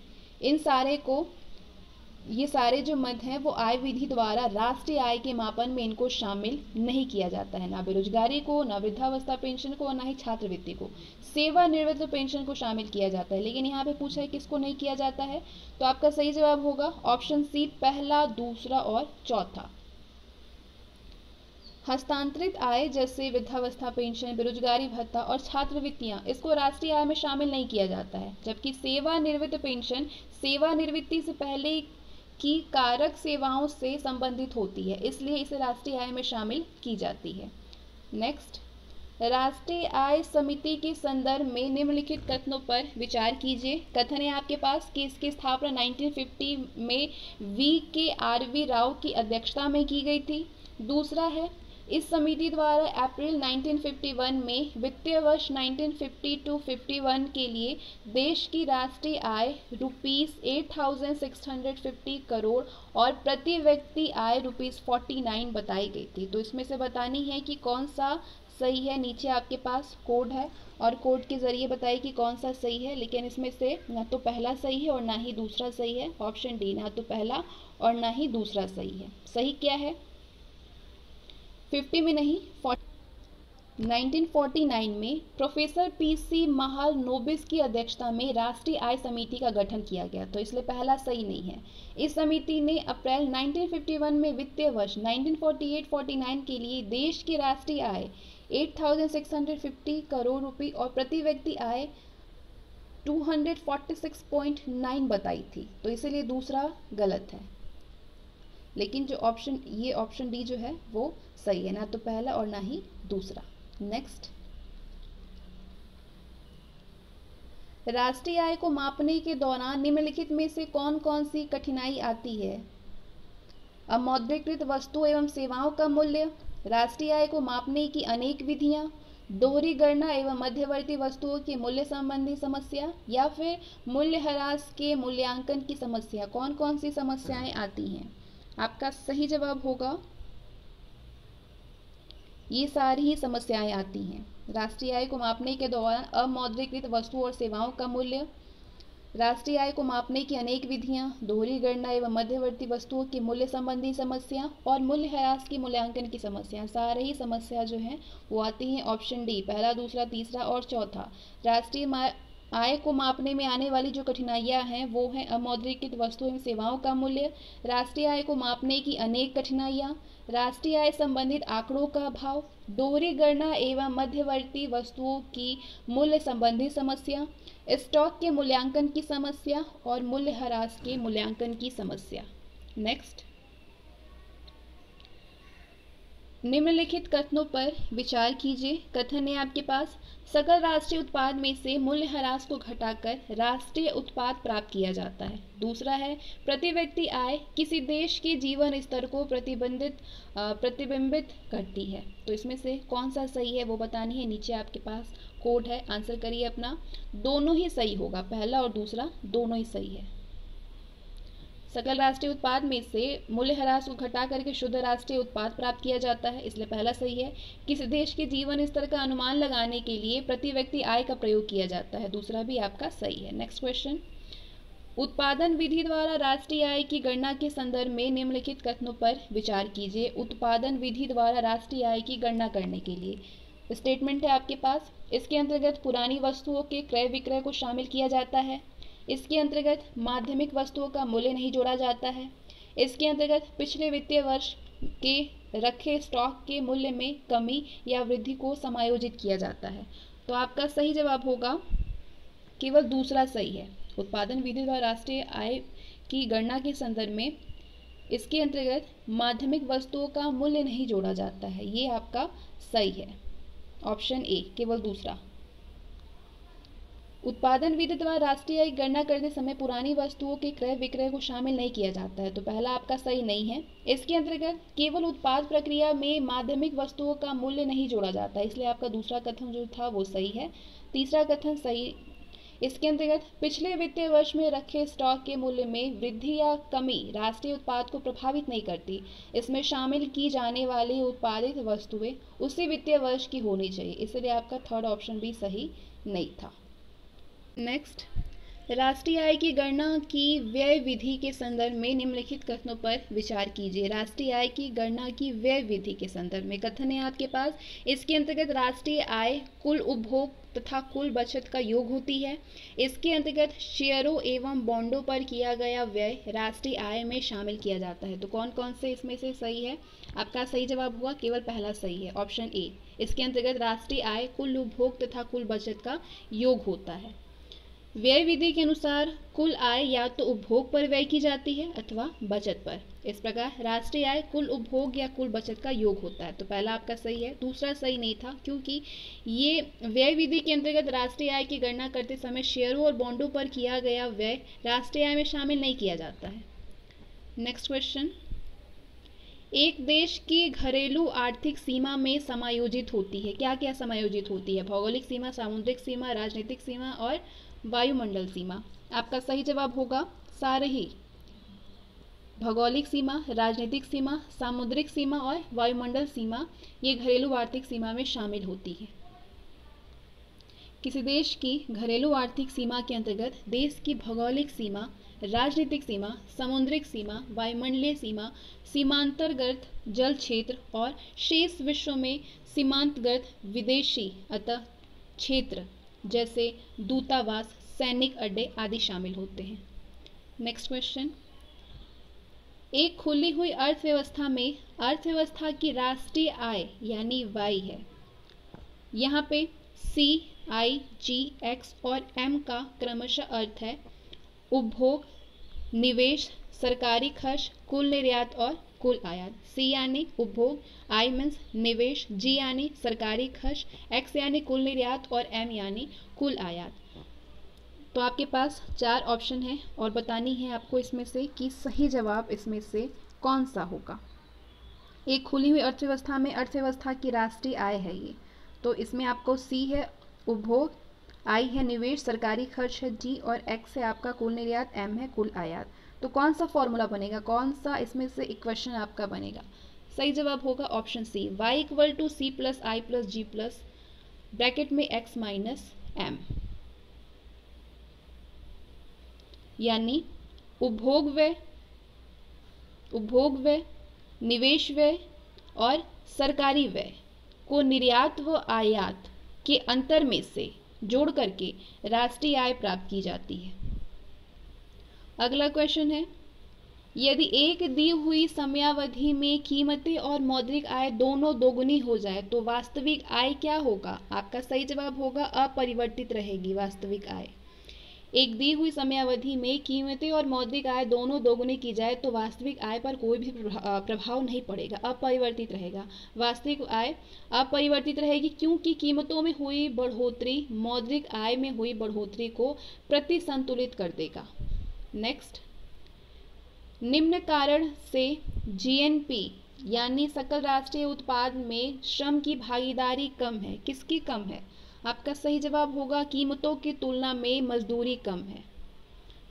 ये सारे जो मद हैं वो आय विधि द्वारा राष्ट्रीय आय के मापन में इनको शामिल नहीं किया जाता है, ना बेरोजगारी को, ना वृद्धावस्था पेंशन को, ना ही छात्रवृत्ति को। सेवानिवृत्त पेंशन को शामिल किया जाता है, लेकिन यहाँ पे पूछा है किसको नहीं किया जाता है, तो आपका सही जवाब होगा ऑप्शन सी, पहला, दूसरा और चौथा। हस्तांतरित आय जैसे वृद्धावस्था पेंशन, बेरोजगारी भत्ता और छात्रवृत्तियां, इसको राष्ट्रीय आय में शामिल नहीं किया जाता है। जबकि सेवानिवृत्त पेंशन सेवानिवृत्ति से पहले की कारक सेवाओं से संबंधित होती है, इसलिए इसे राष्ट्रीय आय में शामिल की जाती है। नेक्स्ट, राष्ट्रीय आय समिति के संदर्भ में निम्नलिखित कथनों पर विचार कीजिए। कथन है आपके पास कि इसकी स्थापना 1950 में VKRV राव की अध्यक्षता में की गई थी। दूसरा है इस समिति द्वारा अप्रैल 1951 में वित्तीय वर्ष 1950-51 के लिए देश की राष्ट्रीय आय ₹8,650 करोड़ और प्रति व्यक्ति आय ₹49 बताई गई थी। तो इसमें से बतानी है कि कौन सा सही है। नीचे आपके पास कोड है और कोड के ज़रिए बताइए कि कौन सा सही है, लेकिन इसमें से ना तो पहला सही है और ना ही दूसरा सही है। ऑप्शन डी, ना तो पहला और ना ही दूसरा सही है। सही क्या है? 50 में नहीं, 1949 में प्रोफेसर पीसी महालनोबिस की अध्यक्षता में राष्ट्रीय आय समिति का गठन किया गया, तो इसलिए पहला सही नहीं है। इस समिति ने अप्रैल 1951 में वित्तीय वर्ष 1948-49 के लिए देश की राष्ट्रीय आय 8,650 करोड़ रुपए और प्रति व्यक्ति आय 246.9 बताई थी, तो इसीलिए दूसरा गलत है। लेकिन जो ऑप्शन, ये ऑप्शन डी जो है वो सही है, ना तो पहला और ना ही दूसरा। नेक्स्ट, राष्ट्रीय आय को मापने के दौरान निम्नलिखित में से कौन कौन सी कठिनाई आती है? अमौद्रीकृत वस्तु एवं सेवाओं का मूल्य, राष्ट्रीय आय को मापने की अनेक विधियां, दोहरी गणना एवं मध्यवर्ती वस्तुओं के मूल्य संबंधी समस्या, या फिर मूल्यह्रास के मूल्यांकन की समस्या। कौन कौन सी समस्याएं आती हैं? आपका सही जवाब होगा ये सारी ही समस्याएं आती हैं। राष्ट्रीय आय को मापने के दौरान अमौद्रीकृत वस्तुओं और सेवाओं का मूल्य, राष्ट्रीय आय को मापने की अनेक विधियां, दोहरी गणना एवं मध्यवर्ती वस्तुओं के मूल्य संबंधी समस्या और मूल्यह्रास की मूल्यांकन की समस्या। सारे ही समस्या जो है वो आती हैं ऑप्शन डी, पहला, दूसरा, तीसरा और चौथा। राष्ट्रीय आय को मापने में आने वाली जो कठिनाइयां हैं वो हैं अमौद्रीकृत वस्तुओं एवं सेवाओं का मूल्य, राष्ट्रीय आय को मापने की अनेक कठिनाइयां, राष्ट्रीय आय संबंधित आंकड़ों का अभाव, दोहरी गणना एवं मध्यवर्ती वस्तुओं की मूल्य संबंधी समस्या, स्टॉक के मूल्यांकन की समस्या और मूल्यह्रास के मूल्यांकन की समस्या। नेक्स्ट, निम्नलिखित कथनों पर विचार कीजिए। कथन है आपके पास, सकल राष्ट्रीय उत्पाद में से मूल्यह्रास को घटाकर राष्ट्रीय उत्पाद प्राप्त किया जाता है। दूसरा है, प्रति व्यक्ति आय किसी देश के जीवन स्तर को प्रतिबिंबित करती है। तो इसमें से कौन सा सही है वो बतानी है। नीचे आपके पास कोड है, आंसर करिए अपना। दोनों ही सही होगा, पहला और दूसरा दोनों ही सही है। सकल राष्ट्रीय उत्पाद में से मूल्यह्रास को घटा करके शुद्ध राष्ट्रीय उत्पाद प्राप्त किया जाता है, इसलिए पहला सही है। किसी देश के जीवन स्तर का अनुमान लगाने के लिए प्रति व्यक्ति आय का प्रयोग किया जाता है, दूसरा भी आपका सही है। नेक्स्ट क्वेश्चन, उत्पादन विधि द्वारा राष्ट्रीय आय की गणना के संदर्भ में निम्नलिखित कथनों पर विचार कीजिए। उत्पादन विधि द्वारा राष्ट्रीय आय की गणना करने के लिए स्टेटमेंट है आपके पास, इसके अंतर्गत पुरानी वस्तुओं के क्रय विक्रय को शामिल किया जाता है। इसके अंतर्गत माध्यमिक वस्तुओं का मूल्य नहीं जोड़ा जाता है। इसके अंतर्गत पिछले वित्तीय वर्ष के रखे स्टॉक के मूल्य में कमी या वृद्धि को समायोजित किया जाता है। तो आपका सही जवाब होगा केवल दूसरा सही है। उत्पादन विधि द्वारा राष्ट्रीय आय की गणना के संदर्भ में इसके अंतर्गत माध्यमिक वस्तुओं का मूल्य नहीं जोड़ा जाता है, ये आपका सही है। ऑप्शन ए, केवल दूसरा। उत्पादन विधि द्वारा राष्ट्रीय आय की गणना करते समय पुरानी वस्तुओं के क्रय विक्रय को शामिल नहीं किया जाता है, तो पहला आपका सही नहीं है। इसके अंतर्गत केवल उत्पाद प्रक्रिया में माध्यमिक वस्तुओं का मूल्य नहीं जोड़ा जाता है, इसलिए आपका दूसरा कथन जो था वो सही है। तीसरा कथन सही। इसके अंतर्गत पिछले वित्तीय वर्ष में रखे स्टॉक के मूल्य में वृद्धि या कमी राष्ट्रीय उत्पाद को प्रभावित नहीं करती। इसमें शामिल की जाने वाली उत्पादित वस्तुएं उसी वित्तीय वर्ष की होनी चाहिए, इसलिए आपका थर्ड ऑप्शन भी सही नहीं था। नेक्स्ट, राष्ट्रीय आय की गणना की व्यय विधि के संदर्भ में निम्नलिखित कथनों पर विचार कीजिए। राष्ट्रीय आय की गणना की व्यय विधि के संदर्भ में कथन है आपके पास, इसके अंतर्गत राष्ट्रीय आय कुल उपभोग तथा कुल बचत का योग होती है। इसके अंतर्गत शेयरों एवं बॉन्डों पर किया गया व्यय राष्ट्रीय आय में शामिल किया जाता है। तो कौन कौन से इसमें से सही है? आपका सही जवाब हुआ केवल पहला सही है, ऑप्शन ए। इसके अंतर्गत राष्ट्रीय आय कुल उपभोग तथा कुल बचत का योग होता है। व्यय विधि के अनुसार कुल आय या तो उपभोग पर व्यय की जाती है अथवा बचत पर। इस प्रकार राष्ट्रीय आय कुल उपभोग या कुल बचत का योग होता है, तो पहला आपका सही है। दूसरा सही नहीं था, क्योंकि ये व्यय विधि के अंतर्गत राष्ट्रीय आय की गणना करते समय शेयरों और बॉन्डों पर किया गया व्यय राष्ट्रीय आय में शामिल नहीं किया जाता है। नेक्स्ट क्वेश्चन, एक देश की घरेलू आर्थिक सीमा में समायोजित होती है। क्या क्या समायोजित होती है? भौगोलिक सीमा, सामुद्रिक सीमा, राजनीतिक सीमा और वायुमंडल सीमा। आपका सही जवाब होगा सारे ही। भौगोलिक सीमा, राजनीतिक सीमा, सामुद्रिक सीमा और वायुमंडल सीमा ये घरेलू आर्थिक सीमा में शामिल होती है। किसी देश की घरेलू आर्थिक सीमा के अंतर्गत देश की भौगोलिक सीमा, राजनीतिक सीमा, समुद्रिक सीमा, वायुमंडलीय सीमा, सीमांतर्गत जल क्षेत्र और शेष विश्व में सीमांतगत विदेशी अतः क्षेत्र जैसे दूतावास, सैनिक अड्डे आदि शामिल होते हैं। नेक्स्ट क्वेश्चन, एक खुली हुई अर्थव्यवस्था में अर्थव्यवस्था की राष्ट्रीय आय यानी वाई है। यहाँ पे सी, आई, जी, एक्स और एम का क्रमशः अर्थ है उपभोग, निवेश, सरकारी खर्च, कुल निर्यात और कुल आयात। सी यानी उपभोग, आई मीन्स निवेश, जी यानी सरकारी खर्च, एक्स यानी कुल निर्यात और एम यानी कुल आयात। तो आपके पास 4 ऑप्शन है और बतानी है आपको इसमें से कि सही जवाब इसमें से कौन सा होगा। एक खुली हुई अर्थव्यवस्था में अर्थव्यवस्था की राष्ट्रीय आय है ये, तो इसमें आपको सी है उपभोग, आई है निवेश, सरकारी खर्च है जी और एक्स है आपका कुल निर्यात, एम है कुल आयात। तो कौन सा फॉर्मूला बनेगा, कौन सा इसमें से इक्वेशन आपका बनेगा? सही जवाब होगा option C, y equal to C plus I plus G plus bracket में x माइनस एम, यानी उपभोग व्यय, निवेश व्यय और सरकारी व्यय को निर्यात व आयात के अंतर में से जोड़ करके राष्ट्रीय आय प्राप्त की जाती है। अगला क्वेश्चन है, यदि एक दी हुई समयावधि में कीमतें और मौद्रिक आय दोनों दोगुनी हो जाए तो वास्तविक आय क्या होगा? आपका सही जवाब होगा अपरिवर्तित रहेगी वास्तविक आय। एक दी हुई समयावधि में कीमतें और मौद्रिक आय दोनों दोगुनी की जाए तो वास्तविक आय पर कोई भी प्रभाव नहीं पड़ेगा, अपरिवर्तित रहेगा। वास्तविक आय अपरिवर्तित रहेगी क्योंकि कीमतों में हुई बढ़ोतरी मौद्रिक आय में हुई बढ़ोतरी को प्रतिसंतुलित कर देगा। नेक्स्ट, निम्न कारण से जीएनपी यानी सकल राष्ट्रीय उत्पाद में श्रम की भागीदारी कम है। किसकी कम है? आपका सही जवाब होगा कीमतों की तुलना में मजदूरी कम है।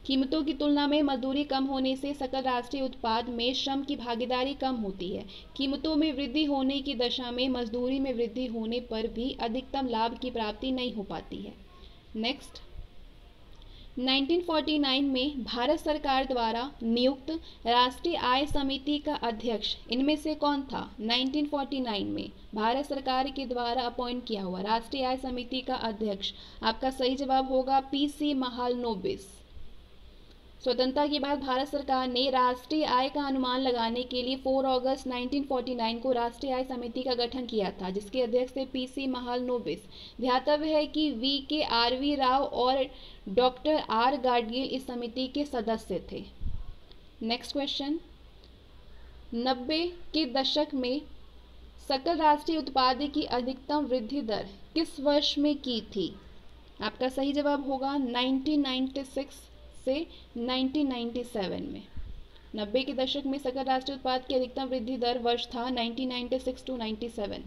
कीमतों की तुलना में मजदूरी कम होने से सकल राष्ट्रीय उत्पाद में श्रम की भागीदारी कम होती है। कीमतों में वृद्धि होने की दशा में मजदूरी में वृद्धि होने पर भी अधिकतम लाभ की प्राप्ति नहीं हो पाती है। नेक्स्ट, 1949 में भारत सरकार द्वारा नियुक्त राष्ट्रीय आय समिति का अध्यक्ष इनमें से कौन था? 1949 में भारत सरकार के द्वारा अपॉइंट किया हुआ राष्ट्रीय आय समिति का अध्यक्ष आपका सही जवाब होगा पीसी महालनोबिस। स्वतंत्रता के बाद भारत सरकार ने राष्ट्रीय आय का अनुमान लगाने के लिए 4 अगस्त 1949 को राष्ट्रीय आय समिति का गठन किया था, जिसके अध्यक्ष थे पीसी महालनोबिस। ध्यातव्य है कि VKRV राव और डॉक्टर आर गाडगिल इस समिति के सदस्य थे। नेक्स्ट क्वेश्चन, 90 के दशक में सकल राष्ट्रीय उत्पाद की अधिकतम वृद्धि दर किस वर्ष में की थी? आपका सही जवाब होगा 1996 से 1997 में। 90 के दशक में सकल राष्ट्रीय उत्पाद की अधिकतम वृद्धि दर वर्ष था 1996 टू 97।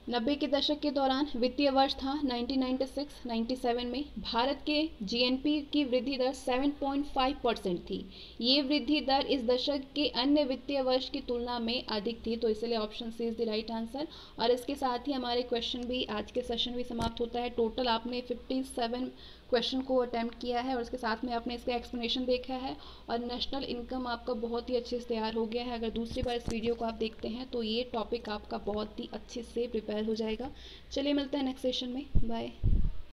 90 के दशक के दौरान वित्तीय वर्ष था 1996-97 में भारत के जीएनपी की वृद्धि दर 7.5% थी। ये वृद्धि दर इस दशक के अन्य वित्तीय वर्ष की तुलना में अधिक थी, तो इसलिए option C is the right answer. और इसके साथ ही हमारे क्वेश्चन भी आज के सेशन भी समाप्त होता है। टोटल आपने 57 क्वेश्चन को अटैम्प्ट किया है और उसके साथ में आपने इसका एक्सप्लेनेशन देखा है और नेशनल इनकम आपका बहुत ही अच्छे से तैयार हो गया है। अगर दूसरी बार इस वीडियो को आप देखते हैं तो ये टॉपिक आपका बहुत ही अच्छे से प्रिपेयर हो जाएगा। चलिए मिलते हैं नेक्स्ट सेशन में, बाय।